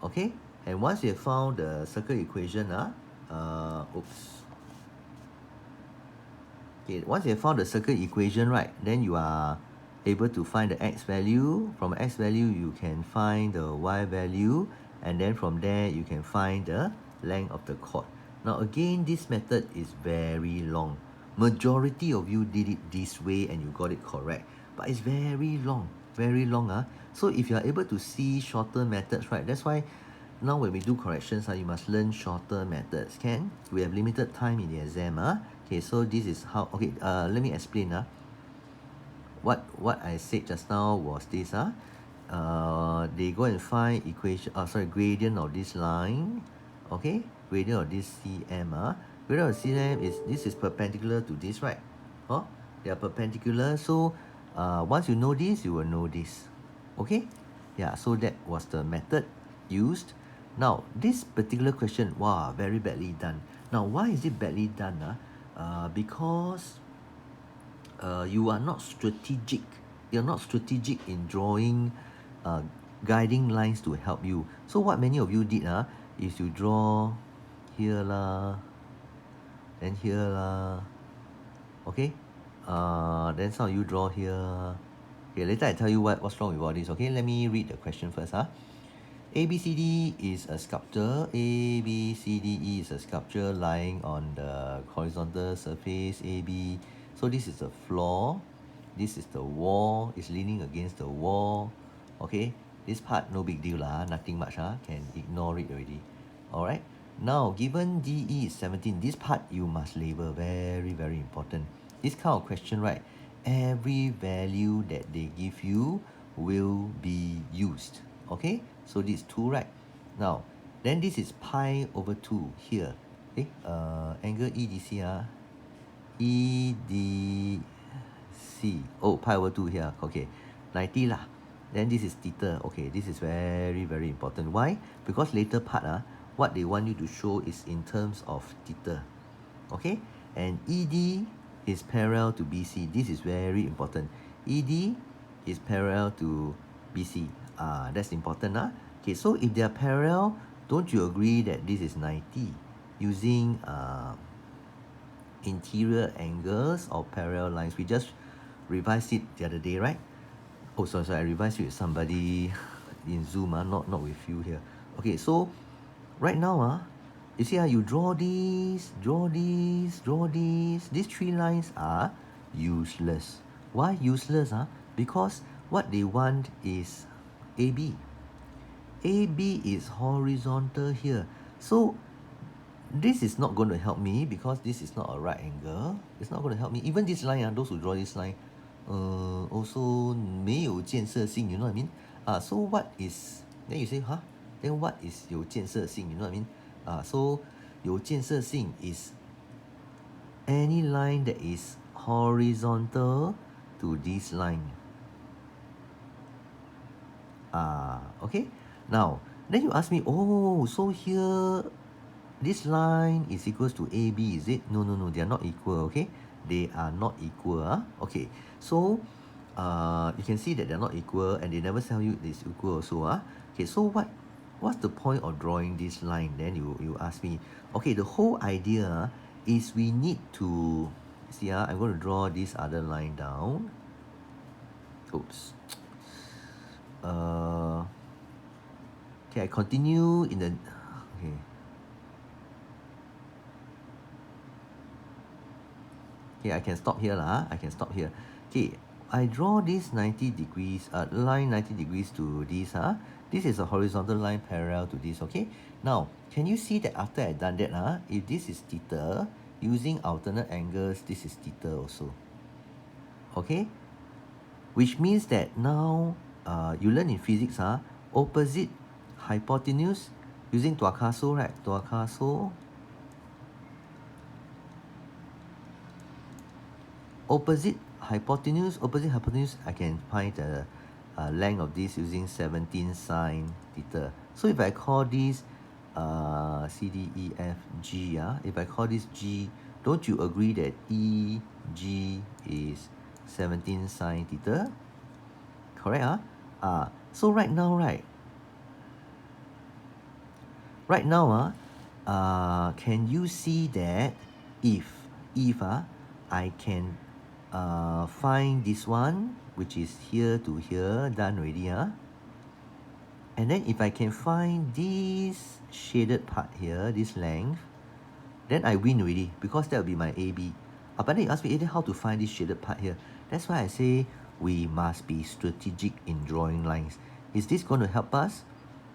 okay? And once you have found the circle equation, once you have found the circle equation, right, then you are able to find the x value. From x value, you can find the y value, and then from there, you can find the length of the chord. Now, again, this method is very long. Majority of you did it this way and you got it correct, but it's very long, very long. So if you are able to see shorter methods, right, that's why now when we do corrections, you must learn shorter methods. Can? We have limited time in the exam. Okay, so this is how, okay, let me explain. What I said just now was this. They go and find gradient of this line. Okay, gradient of this cm. Gradient of cm this is perpendicular to this, right? They are perpendicular. So once you know this, you will know this. Okay, yeah. So that was the method used. Now this particular question, wow, very badly done. Now why is it badly done? Because you are not strategic. You're not strategic in drawing guiding lines to help you. So what many of you did is you draw here lah, then here lah. Okay? Then some of you draw here. Okay, later I tell you what's wrong with all this. Okay, let me read the question first. ABCD is a sculpture. ABCDE is a sculpture lying on the horizontal surface AB. So this is the floor. This is the wall. It's leaning against the wall. Okay, this part no big deal lah. Nothing much. Can ignore it already. Alright. Now, given DE is 17, this part you must label. Very, very important. This kind of question, right? Every value that they give you will be used. Okay, so this is 2, right? Now, then this is pi over 2 here. Okay, angle EDC, EDC. Oh, pi over 2 here. Okay, 90 lah. Then this is theta. Okay, this is very, very important. Why? Because later part, what they want you to show is in terms of theta. Okay, and ED is parallel to BC. This is very important. ED is parallel to BC. That's important. Okay, so if they are parallel, don't you agree that this is 90 using interior angles or parallel lines? We just revised it the other day, right? Oh, sorry, I revised it with somebody in Zoom, not with you here. Okay, so right now, you see, you draw these, draw these, draw these. These 3 lines are useless. Why useless? Because what they want is AB. AB is horizontal here. So this is not going to help me because this is not a right angle. It's not going to help me. Even this line, those who draw this line, also 没有建设性, you know what I mean? So what is, then you say, then what is 有建设性, you know what I mean? So 有建设性 is any line that is horizontal to this line. Okay. Now, then you ask me, oh, so here, this line is equals to AB, is it? No, they are not equal, okay? They are not equal, Okay, so, you can see that they're not equal and they never tell you it's equal also, Okay, so what's the point of drawing this line? Then you ask me, okay, the whole idea is we need to, see, I'm going to draw this other line down. Oops. Okay, I continue in the, okay. Okay, I can stop here lah. I can stop here. Okay, I draw this 90 degrees, line 90 degrees to this. This is a horizontal line parallel to this, okay? Now, can you see that after I done that, if this is theta, using alternate angles, this is theta also. Okay? Which means that now, you learn in physics, opposite hypotenuse, using tuakaso, right? Tuakaso. opposite hypotenuse, I can find the length of this using 17 sine theta. So if I call this C, D, E, F, G, if I call this G, don't you agree that E, G is 17 sine theta? Correct, so right now, can you see that if I can find this one, which is here to here, done already, and then if I can find this shaded part here, this length, then I win already, because that will be my AB. But then you ask me, how to find this shaded part here? That's why I say we must be strategic in drawing lines. Is this going to help us?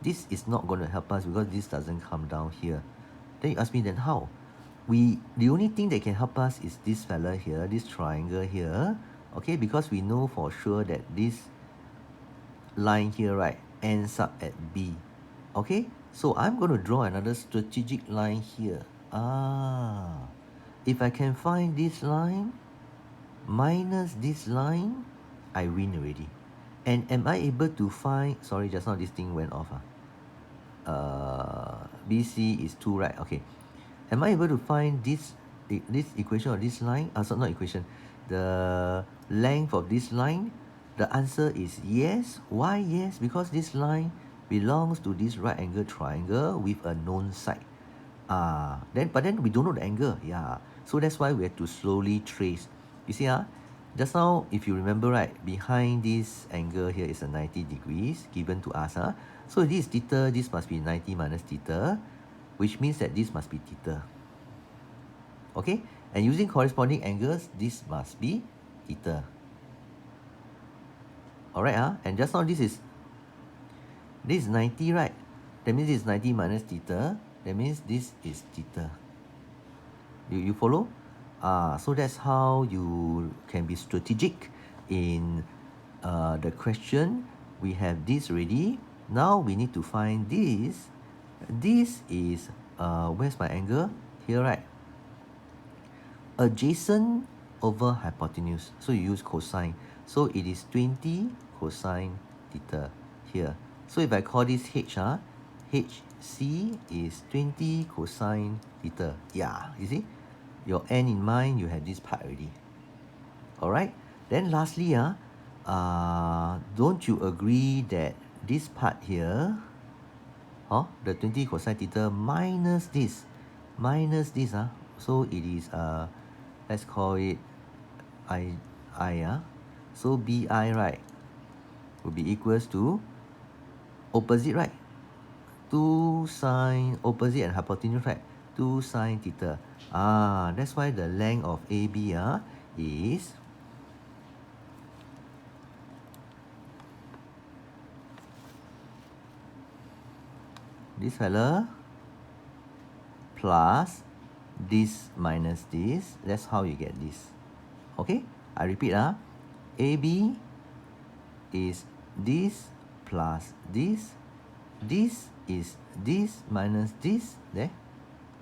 This is not going to help us because this doesn't come down here. Then you ask me, then how? The only thing that can help us is this fella here, this triangle here, okay? Because we know for sure that this line here, ends up at B, okay? So I'm going to draw another strategic line here. If I can find this line minus this line, I win already. And am I able to find, sorry, just now this thing went off. BC is 2, right? Okay. Am I able to find this equation of this line? So not equation. The length of this line? The answer is yes. Why yes? Because this line belongs to this right angle triangle with a known side. But then we don't know the angle. Yeah. So that's why we have to slowly trace. You see, just now, if you remember, behind this angle here is a 90 degrees given to us. So this is theta, this must be 90 minus theta, which means that this must be theta. Okay? And using corresponding angles, this must be theta. Alright, and just now this is 90, right? That means this is 90 minus theta. That means this is theta. You follow? So that's how you can be strategic in the question. We have this ready. Now we need to find this. This is, where's my angle? Here, right? Adjacent over hypotenuse. So you use cosine. So it is 20 cosine theta here. So if I call this H, HC is 20 cosine theta. Yeah, you see? Your n in mind, you have this part already. Alright? Then lastly, don't you agree that this part here, the 20 cosine theta minus this, so it is, let's call it I, so BI, right, will be equals to opposite, right? 2 sine, opposite and hypotenuse, right? 2 sine theta. That's why the length of AB is this fella plus this minus this. That's how you get this. Okay? I repeat, AB is this plus this. This is this minus this. There.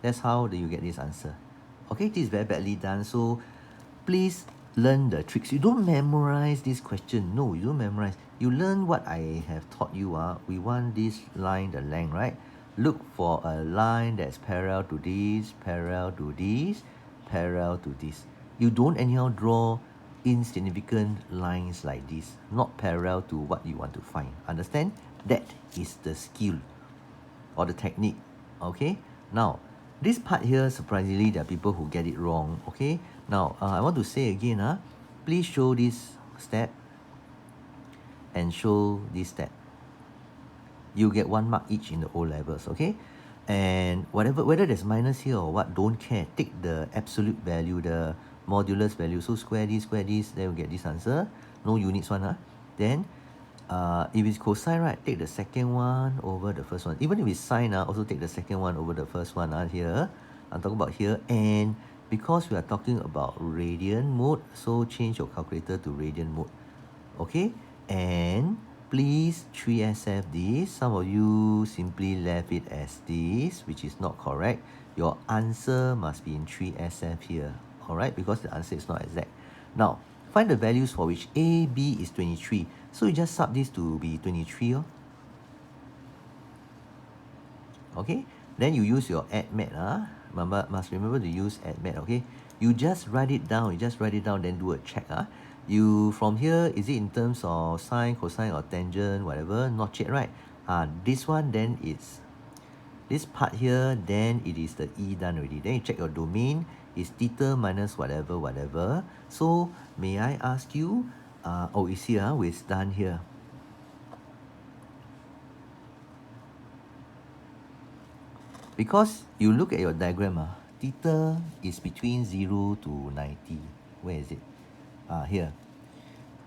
That's how you get this answer. Okay, this is very badly done. So please learn the tricks. You don't memorize this question. No, you don't memorize. You learn what I have taught you. We want this line, the length, right? Look for a line that's parallel to this, parallel to this, parallel to this. You don't anyhow draw insignificant lines like this, not parallel to what you want to find. Understand? That is the skill or the technique. Okay? Now, this part here, surprisingly, there are people who get it wrong. Okay? Now, I want to say again, please show this step and show this step. You get 1 mark each in the O levels, okay? And whether there's minus here or what, don't care. Take the absolute value, the modulus value. So square this, then you get this answer. No units one, Then, if it's cosine, right, take the second one over the first one. Even if it's sine, also take the second one over the first one here. I'm talking about here. And because we are talking about radian mode, so change your calculator to radian mode. Okay? And please 3SF this. Some of you simply left it as this, which is not correct. Your answer must be in 3SF here. Alright? Because the answer is not exact. Now, find the values for which A, B is 23. So you just sub this to be 23. Oh. Okay, then you use your add mat. Must remember to use add mat. Okay, you just write it down. Then do a check. You from here, is it in terms of sine, cosine, or tangent, whatever? Not yet, right? This one, then it's this part here, then it is the E done already. Then you check your domain, is theta minus whatever. So may I ask you, you see, we're done here. Because you look at your diagram, theta is between 0 to 90. Where is it? Here.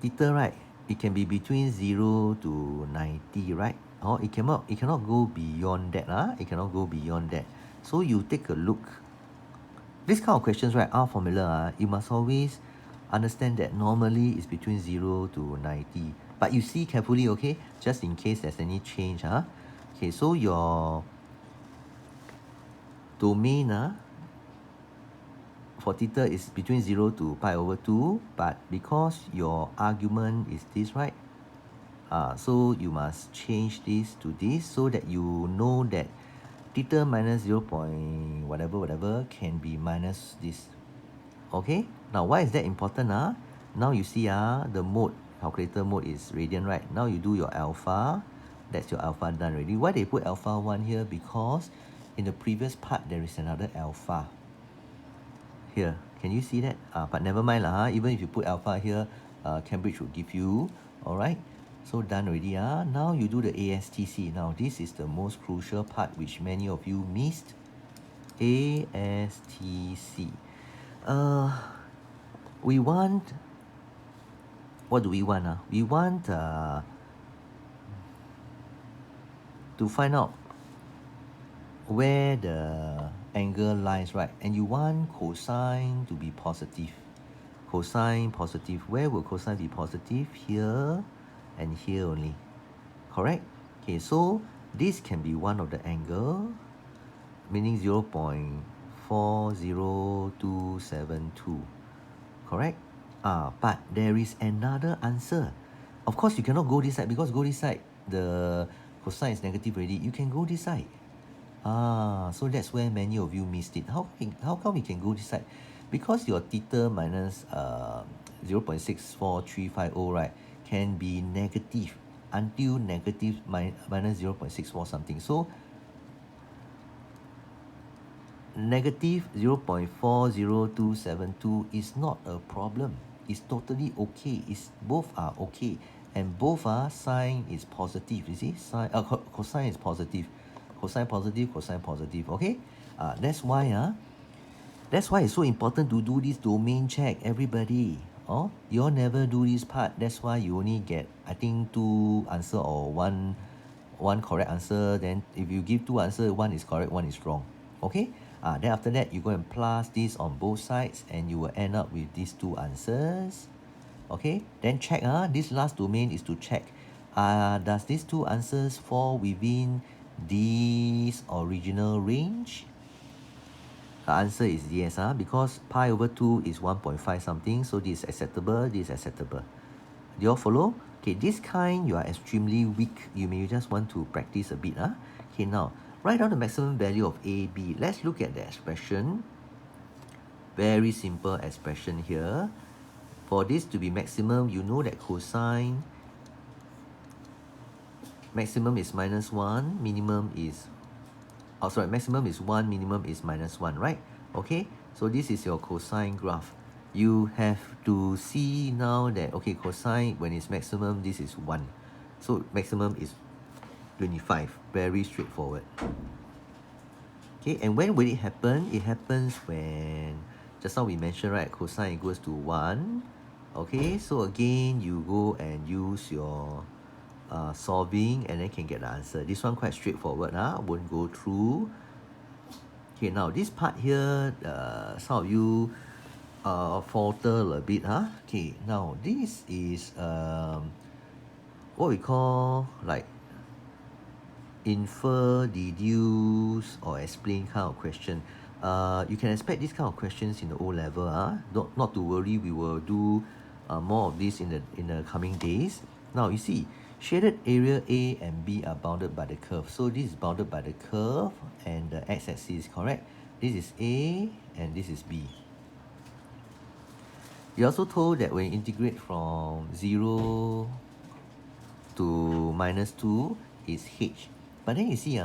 Theta, right? It can be between 0 to 90, right? Or it cannot go beyond that. It cannot go beyond that. So you take a look. This kind of questions, right? Our formula, you must always understand that normally it's between 0 to 90. But you see carefully, okay? Just in case there's any change. Okay, so your domain for theta is between 0 to pi over 2, but because your argument is this, right? So you must change this to this so that you know that theta minus 0 point whatever can be minus this. Okay, now why is that important? Now you see the mode, calculator mode is radian, right? Now you do your alpha. That's your alpha done already. Why they put alpha 1 here? Because in the previous part there is another alpha here. Can you see that? But never mind even if you put alpha here, Cambridge will give you. Alright, so done already. Now you do the ASTC. Now this is the most crucial part which many of you missed. ASTC. We want, what do we want? We want to find out where the angle lies, right? And you want cosine to be positive. Cosine positive. Where will cosine be positive? Here and here only. Correct? Okay, so this can be one of the angle, meaning 0.40272. Correct? But there is another answer. Of course, you cannot go this side because go this side, the cosine is negative already. You can go this side. So that's where many of you missed it. How come we can go this side? Because your theta minus 0.64350, right, can be negative until negative minus 0.64 something. So negative 0.40272 is not a problem. It's totally okay. Both are okay. And both sine is positive. You see? Cosine is positive. Cosine positive, cosine positive. Okay? That's why it's so important to do this domain check, everybody. You all never do this part. That's why you only get, I think, 2 answer or one correct answer. Then if you give 2 answers, 1 is correct, 1 is wrong. Okay? Then after that, you go and plus this on both sides and you will end up with these 2 answers. Okay? Then check, this last domain is to check, does these 2 answers fall within this original range? The answer is yes, because pi over 2 is 1.5 something, so this is acceptable, this is acceptable. Do you all follow? Okay, this kind you are extremely weak. You may just want to practice a bit. Okay, now write down the maximum value of AB. Let's look at the expression. Very simple expression here. For this to be maximum, you know that cosine maximum is minus 1, minimum is maximum is 1, minimum is minus 1, right? Okay, so this is your cosine graph. You have to see now that, okay, cosine, when it's maximum, this is 1. So maximum is 25. Very straightforward. Okay, and when will it happen? It happens when, just now we mentioned, right, cosine equals to 1. Okay, so again, you go and use your solving and then can get the answer. This one quite straightforward, won't go through. Okay, now this part here, some of you falter a bit. Okay, now this is what we call like infer, deduce, or explain kind of question. You can expect this kind of questions in the O level. Not to worry, we will do more of this in the coming days. Now you see, shaded area A and B are bounded by the curve. So this is bounded by the curve and the x-axis, correct? This is A and this is B. You're also told that when you integrate from 0 to -2 is h. But then you see,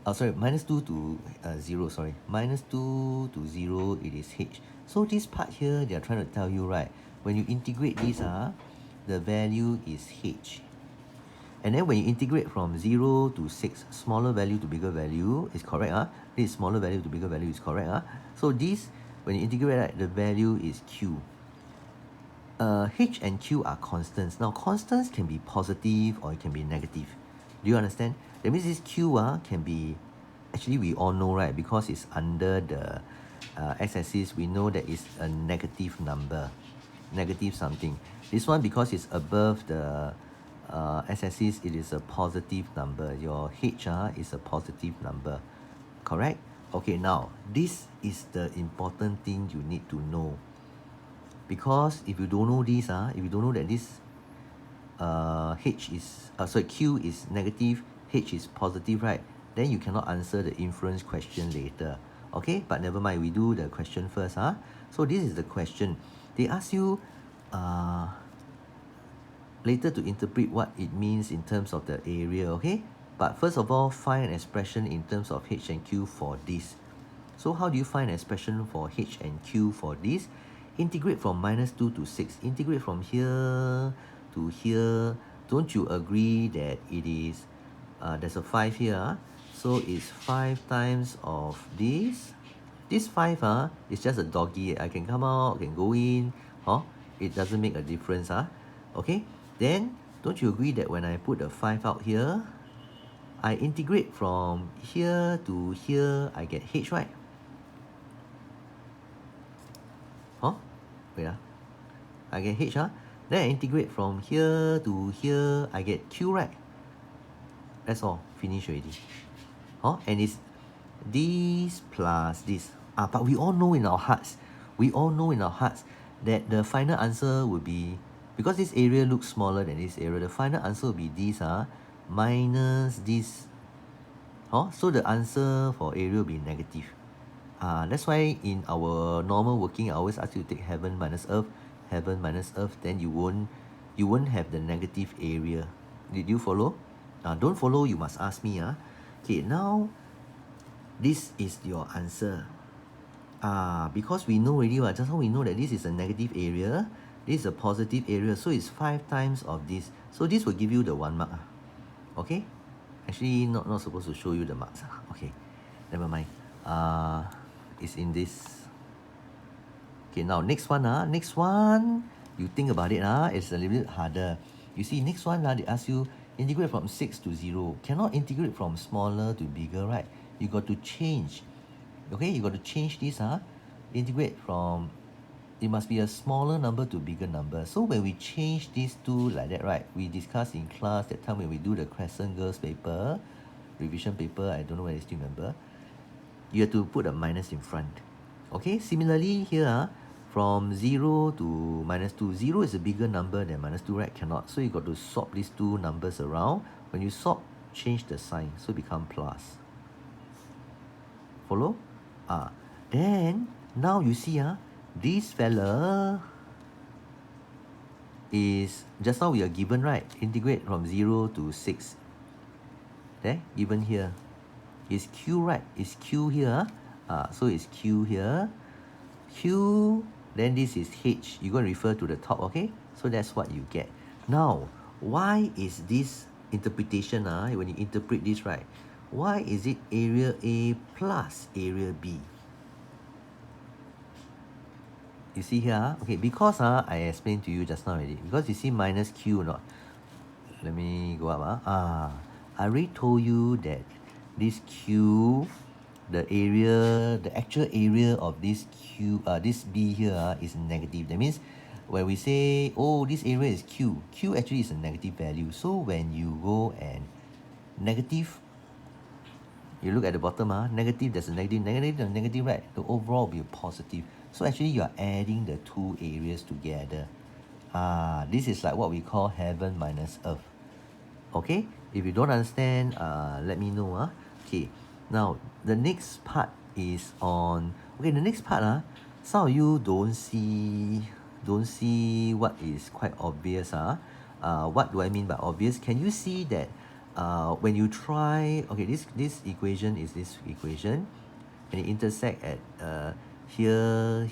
-2 to 0, sorry. -2 to 0, it is h. So this part here, they are trying to tell you, right, when you integrate this, the value is h. And then when you integrate from 0 to 6, smaller value to bigger value is correct. This smaller value to bigger value is correct. So this, when you integrate, right, the value is q. H and Q are constants. Now, constants can be positive or it can be negative. Do you understand? That means this Q can be, actually we all know, right? Because it's under the x-axis, we know that it's a negative number, negative something. This one, because it's above the x-axis, it is a positive number. Your H is a positive number, correct? Okay, now, this is the important thing you need to know. Because if you don't know this, if you don't know that this Q is negative, H is positive, right? Then you cannot answer the inference question later. Okay, but never mind, we do the question first. So this is the question. They ask you later to interpret what it means in terms of the area, okay? But first of all, find an expression in terms of H and Q for this. So how do you find an expression for H and Q for this? Integrate from -2 to 6. Integrate from here to here. Don't you agree that it is, there's a 5 here. So it's 5 times of this. This 5 is just a doggy. I can come out, I can go in. It doesn't make a difference. Okay. Then, don't you agree that when I put the 5 out here, I integrate from here to here, I get H, right? Wait, I get H, then I integrate from here to here, I get Q, right? That's all, finish already. And it's this plus this. But we all know in our hearts, that the final answer would be, because this area looks smaller than this area, the final answer will be this, minus this. So the answer for area will be negative. That's why in our normal working, I always ask you to take heaven minus earth, then you won't have the negative area. Did you follow? Don't follow, you must ask me. Okay, now this is your answer. Because we know already, just now we know that this is a negative area, this is a positive area, so it's 5 times of this. So this will give you the 1 mark. Okay? Actually, not supposed to show you the marks. Okay, never mind. Is in this. Okay, now next one, you think about it, it's a little bit harder. You see, next one, they ask you integrate from 6 to 0. Cannot integrate from smaller to bigger, right? You got to change. Okay, you got to change this, integrate from, it must be a smaller number to bigger number. So when we change these two like that, right? We discussed in class that time when we do the Crescent Girls paper, revision paper, I don't know whether you still remember. You have to put a minus in front. Okay, similarly here, from 0 to -2. 0 is a bigger number than -2, right? Cannot. So you got to swap these two numbers around. When you swap, change the sign. So become plus. Follow? Then, now you see, this fella is, just now we are given, right? Integrate from 0 to 6. There, given here. Is Q, right? Is Q here? So it's Q here. Q, then this is H. You're going to refer to the top, okay? So that's what you get. Now, why is this interpretation, when you interpret this, right? Why is it area A plus area B? You see here, okay, because I explained to you just now already. Because you see minus Q or not? Let me go up. I already told you that this Q, the actual area of this Q, this B here is negative. That means when we say, oh, this area is Q, Q actually is a negative value. So when you go and negative, You look at the bottom, negative, there's a negative, negative, negative, right? The overall will be positive. So actually you are adding the two areas together. This is like what we call heaven minus earth. Okay, if you don't understand, let me know. Okay, now the next part is on, okay, the next part, some of you don't see what is quite obvious. What do I mean by obvious? Can you see that when you try, okay, this equation is this equation, and it intersect at here,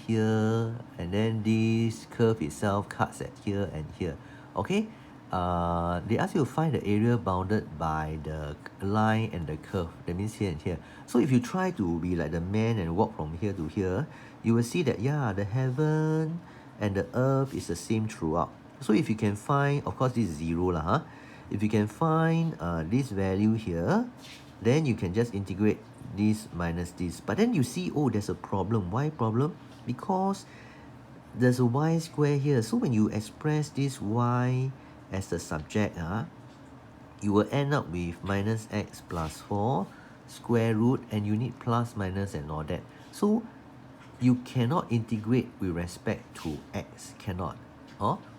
and then this curve itself cuts at here and here. Okay, they ask you to find the area bounded by the line and the curve. That means here and here. So if you try to be like the man and walk from here to here, you will see that the heaven and the earth is the same throughout. So if you can find, of course this is 0 lah. If you can find this value here, then you can just integrate this minus this. But then you see, oh, there's a problem. Why problem? Because there's a y square here. So when you express this y as the subject, you will end up with minus x plus 4 square root, and you need plus, minus, and all that. So you cannot integrate with respect to x, cannot.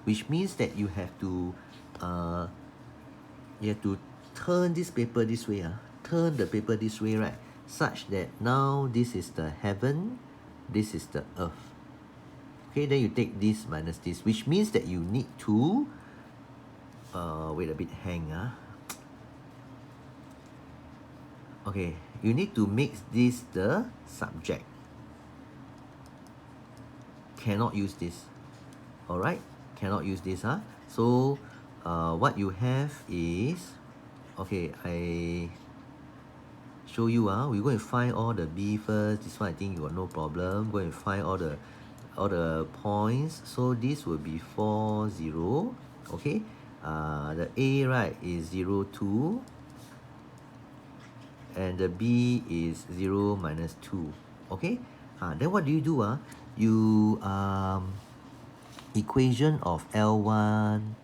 Which means that you have to turn this paper this way, turn the paper this way, right? Such that now this is the heaven, this is the earth. Okay, then you take this minus this, which means that you need to wait a bit, okay, you need to make this the subject. Cannot use this. Alright, cannot use this. So what you have is, okay, I show you. We go and find all the B first. This one I think you got no problem. Go and find all the points. So this will be 4, 0. Okay, the A, right, is 0, 2, and the B is 0, minus 2. Okay, then what do? You equation of L1.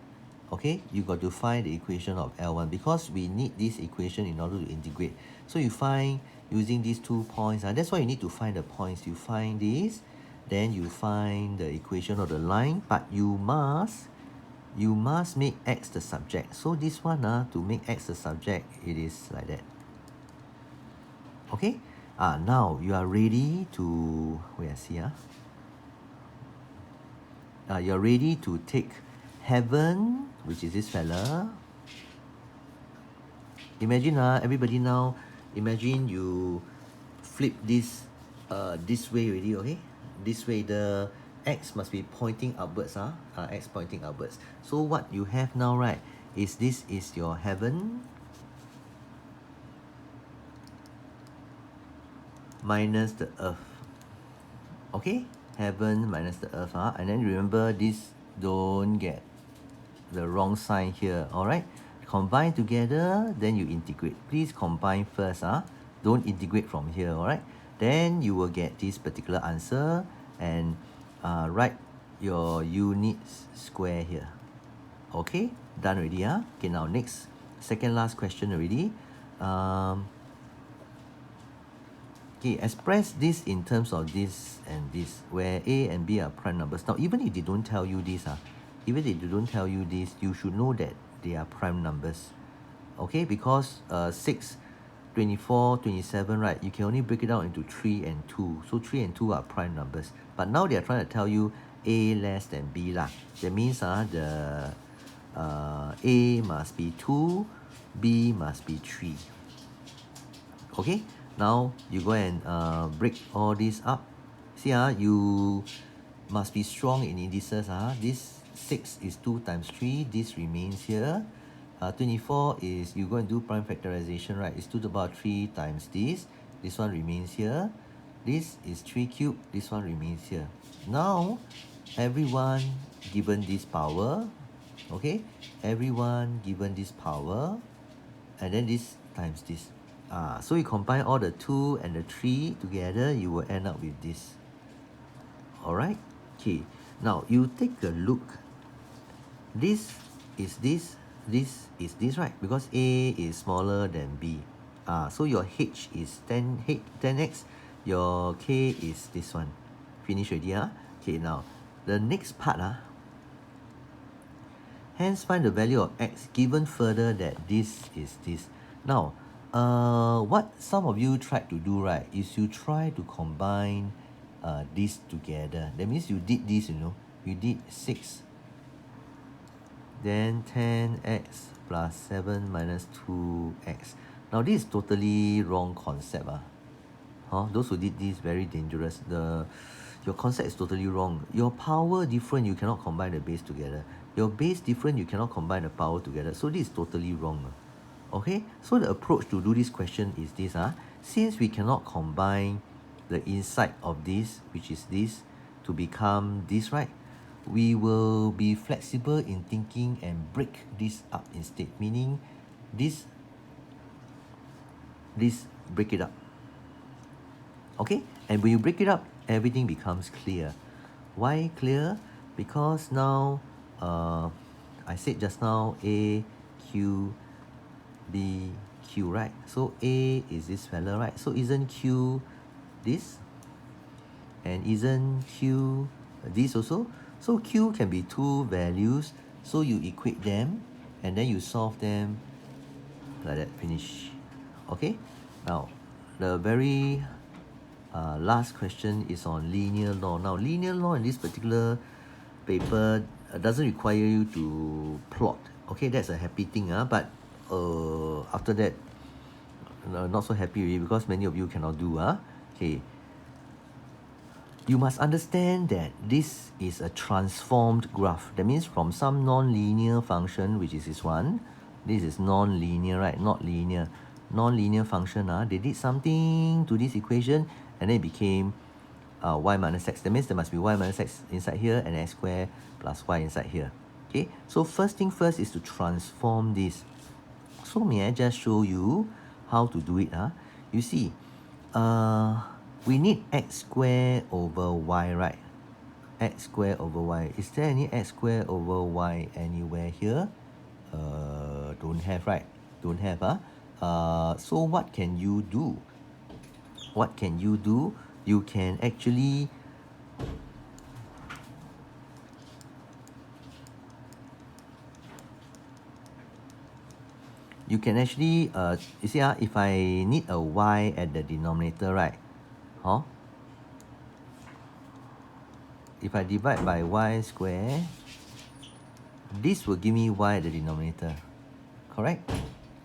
Okay, you got to find the equation of L1 because we need this equation in order to integrate. So you find using these 2 points. That's why you need to find the points. You find this, then you find the equation of the line, but you must make x the subject. So this one, to make x the subject, it is like that. Okay, now you are ready to, you're ready to take heaven, which is this fella. Imagine, everybody now, imagine you flip this way already, okay? This way, the x must be pointing upwards, x pointing upwards. So what you have now, right, is this is your heaven minus the earth. Okay, heaven minus the earth, and then remember this, don't get the wrong sign here. Alright, combine together, then you integrate. Please combine first, don't integrate from here. Alright, then you will get this particular answer, and write your units square here. Okay, done already. Okay, now next, second last question already. Okay, express this in terms of this and this, where A and B are prime numbers. Now, even if they don't tell you this, you should know that they are prime numbers. Okay, because 6, 24, 27, right, you can only break it down into 3 and 2. So 3 and 2 are prime numbers. But now they are trying to tell you A less than B lah. That means the A must be 2, B must be 3. Okay, now you go and break all this up. See, you must be strong in indices. This 6 is 2 times 3. This remains here. 24 is, you go and do prime factorization, right? It's 2 to the power 3 times this. This one remains here. This is 3 cubed. This one remains here. Now, everyone given this power. Okay? Everyone given this power. And then this times this. So you combine all the 2 and the 3 together, you will end up with this. Alright? Okay. Now, you take a look. This is this is this, right? Because A is smaller than B. So your h is 10x, your k is this one. Finish already, Okay, now the next part, hence find the value of x given further that this is this. Now, what some of you tried to do, right, is you try to combine this together. That means you did this, you did 6, then 10x plus 7 minus 2x. Now, this is totally wrong concept. Those who did this, very dangerous. Your concept is totally wrong. Your power different, you cannot combine the base together. Your base different, you cannot combine the power together. So this is totally wrong. Okay, so the approach to do this question is this. Since we cannot combine the inside of this, which is this, to become this, right? We will be flexible in thinking and break this up instead. Meaning this break it up. Okay, and when you break it up, everything becomes clear. Why clear? Because now I said just now A, Q, B, Q, right? So A is this fella, right? So isn't Q this? And isn't Q this also? So Q can be two values. So you equate them and then you solve them like that. Finish. Okay? Now, the very last question is on linear law. Now, linear law in this particular paper doesn't require you to plot. Okay, that's a happy thing. But after that, not so happy really, because many of you cannot do. Okay. You must understand that this is a transformed graph. That means from some non-linear function, which is this one, this is non-linear, right? Not linear. Non-linear function, they did something to this equation and then it became y minus x. That means there must be y minus x inside here and x squared plus y inside here. Okay, so first thing first is to transform this. So may I just show you how to do it? You see, we need x squared over y, right? X squared over y. Is there any x squared over y anywhere here? Don't have, right? Don't have. So what can you do? What can you do? You can actually you see, if I need a y at the denominator, right? If I divide by y square, this will give me y at the denominator, correct?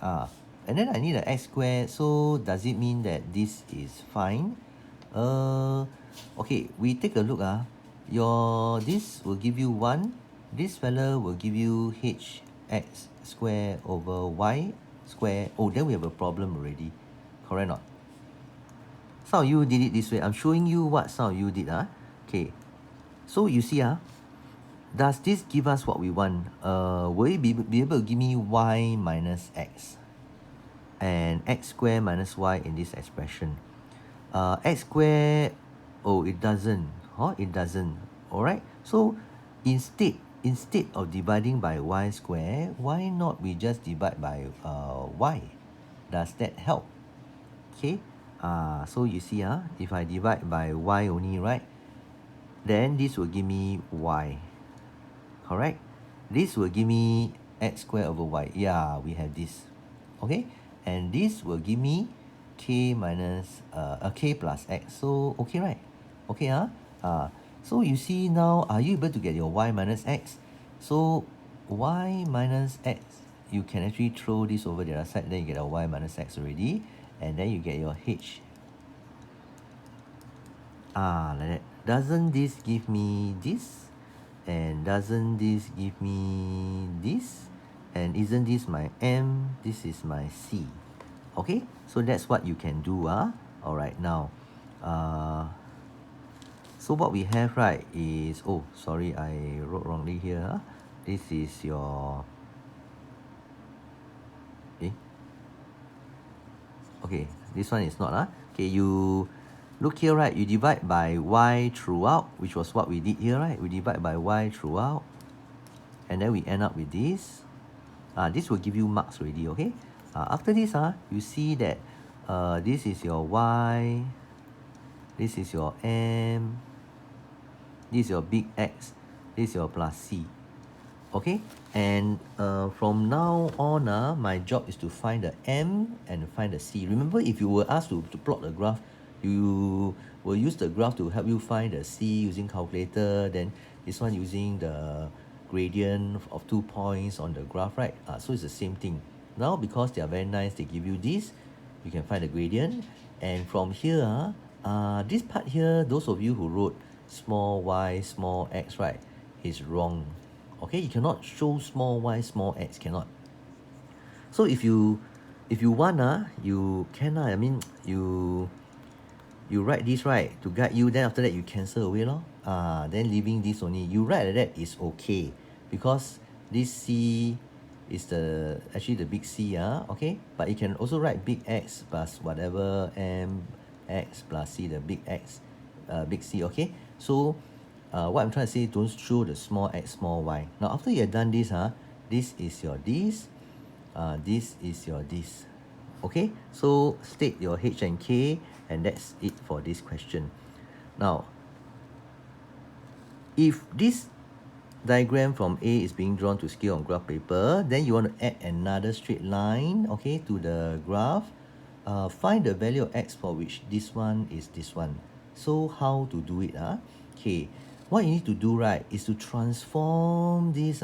And then I need an x squared, so does it mean that this is fine? Okay, we take a look. This will give you 1, this fella will give you hx squared over y squared. Oh, then we have a problem already, correct or not? Some of you did it this way. I'm showing you what some of you did. Okay, so you see, does this give us what we want? Will it be able to give me y minus x and x squared minus y in this expression? X squared, oh, it doesn't. It doesn't. Alright, so instead of dividing by y squared, why not we just divide by y? Does that help? Okay, so you see, if I divide by y only, right, then this will give me y, correct? This will give me x squared over y. Yeah, we have this. Okay, and this will give me k minus k plus x. So okay, right? Okay, so you see now, are you able to get your y minus x? So y minus x, you can actually throw this over the other side, then you get a y minus x already, and then you get your h. Like that. Doesn't this give me this? And doesn't this give me this? And isn't this my m? This is my c. Okay, so that's what you can do. Alright, now so what we have, right, is, oh sorry, I wrote wrongly here. This is your okay, this one is not. Okay, you look here, right, you divide by y throughout, which was what we did here, right? We divide by y throughout and then we end up with this. This will give you marks already. Okay, after this, you see that this is your y, this is your m, this is your big X, this is your plus c. Okay, and from now on, my job is to find the m and find the c. Remember, if you were asked to plot a graph, you will use the graph to help you find the c using calculator, then this one using the gradient of 2 points on the graph, right? So it's the same thing. Now, because they are very nice, they give you this, you can find the gradient. And from here, this part here, those of you who wrote small y, small x, right, is wrong. Okay, you cannot show small y, small x, cannot. So if you want, you can, I mean, you write this, right, to guide you, then after that you cancel away, lor. Then leaving this only. You write like that is okay, because this c is actually the big C, okay? But you can also write big X plus whatever m x plus c, the big X, big C, okay? So what I'm trying to say, don't show the small x, small y. Now after you have done this, this is your this is your this. Okay, so state your h and k, and that's it for this question. Now, if this diagram from A is being drawn to scale on graph paper, then you want to add another straight line, okay, to the graph. Find the value of x for which this one is this one. So how to do it? Okay, what you need to do, right, is to transform this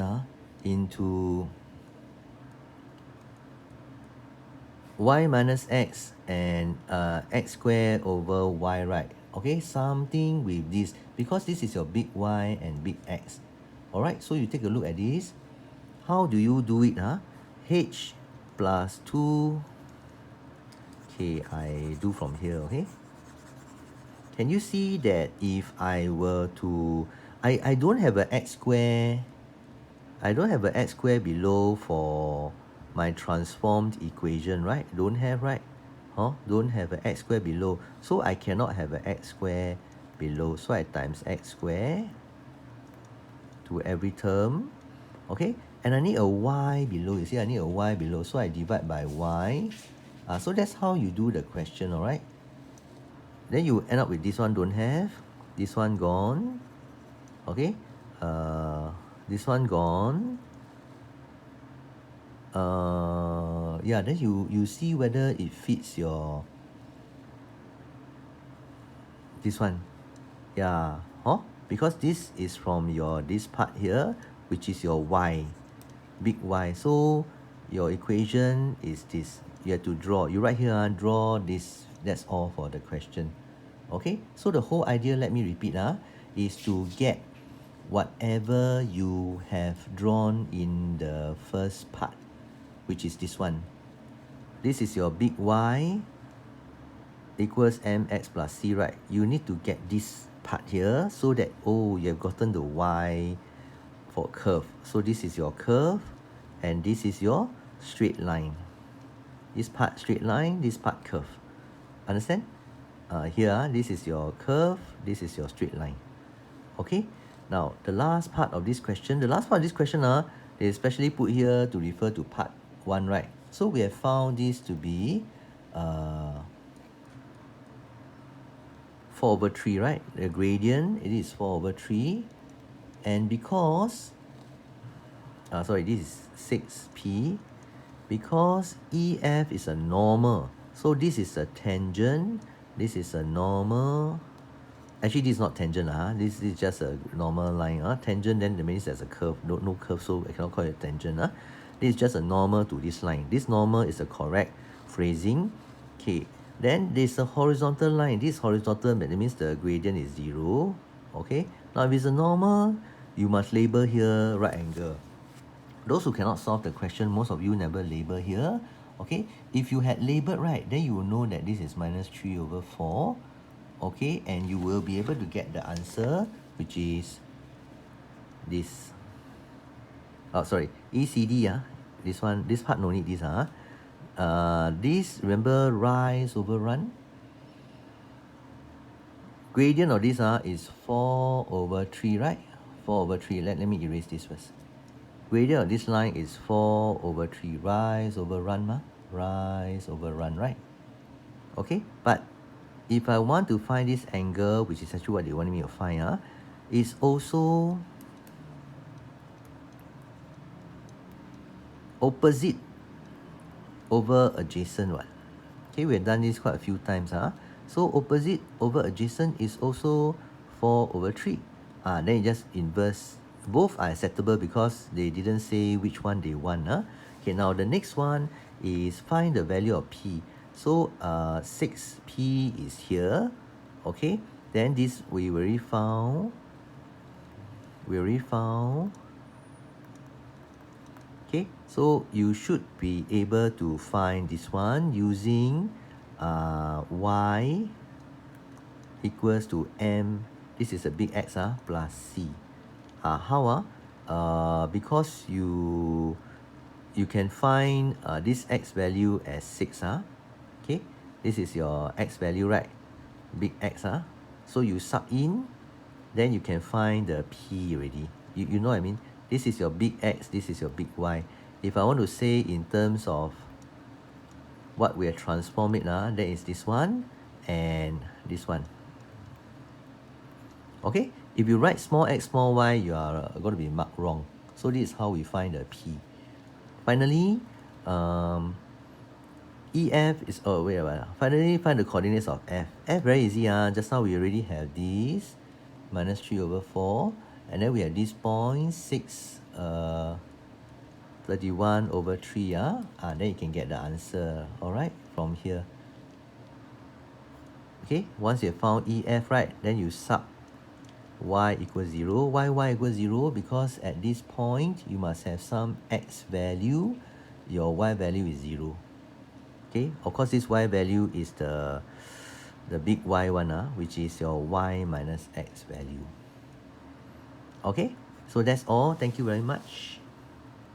into y minus x and x squared over y, right? Okay, something with this, because this is your big Y and big X. Alright, so you take a look at this. How do you do it? H plus 2. Okay, I do from here, okay? Can you see that if I were to... I don't have an x square. I don't have an x square below for my transformed equation, right? Don't have, right? Don't have an x square below. So I cannot have an x square below. So I times x square to every term. Okay? And I need a y below. You see, I need a y below. So I divide by y. So that's how you do the question, alright? Then you end up with this one don't have. This one gone. Okay? This one gone. Yeah, then you see whether it fits your this one. Yeah, because this is from your this part here, which is your y, big Y. So your equation is this. You have to draw. You write here, draw this. That's all for the question. Okay, so the whole idea, let me repeat, is to get whatever you have drawn in the first part, which is this one. This is your big Y equals mx plus c, right? You need to get this part here so that, you have gotten the y for curve. So this is your curve, and this is your straight line. This part straight line, this part curve. Understand? Here, this is your curve, this is your straight line. Okay? Now, the last part of this question, they especially put here to refer to part 1, right? So we have found this to be 4/3, right? The gradient, it is 4/3. And because, this is 6p. Because EF is a normal, so this is a tangent, this is a normal. Actually, this is not tangent, this is just a normal line. Tangent, then that means there's a curve, no curve, so I cannot call it tangent. This is just a normal to this line. This normal is the correct phrasing. Okay, then there's a horizontal line. This horizontal, that means the gradient is 0. Okay, now if it's a normal, you must label here right angle. Those who cannot solve the question, most of you never label here. Okay, if you had labeled, right, then you will know that this is minus 3/4. Okay, and you will be able to get the answer, which is this. ECD, this one, this part no need this, this, remember, rise over run. Gradient of this is 4/3, right? 4/3. Let me erase this first. Gradient of this line is 4/3. Rise over run, rise over run, right? Okay, but if I want to find this angle, which is actually what they wanted me to find, is also opposite over adjacent one. Okay, we have done this quite a few times. So opposite over adjacent is also 4 over 3. Then you just inverse. Both are acceptable because they didn't say which one they want. Okay, now the next one is find the value of P. So 6P is here. Okay, then this we already found. Okay, so you should be able to find this one using y equals to m. This is a big X plus c. How? Because you can find this x value as 6. Okay, this is your x value, right? Big X. So you sub in, then you can find the p already. You know what I mean? This is your big X, this is your big Y. If I want to say in terms of what we are transform it, that is this one and this one. Okay, if you write small x, small y, you are going to be marked wrong. So this is how we find the p. Finally, EF is, finally find the coordinates of F. F very easy. Just now we already have this, minus 3 over 4. And then we have this point, 6, 31 over 3. Then you can get the answer, alright, from here. Okay, once you have found EF, right, then you sub y equals 0. Why y equals 0? Because at this point, you must have some x value. Your y value is 0. Okay, of course, this y value is the big Y one, which is your y minus x value. Okay, so that's all. Thank you very much.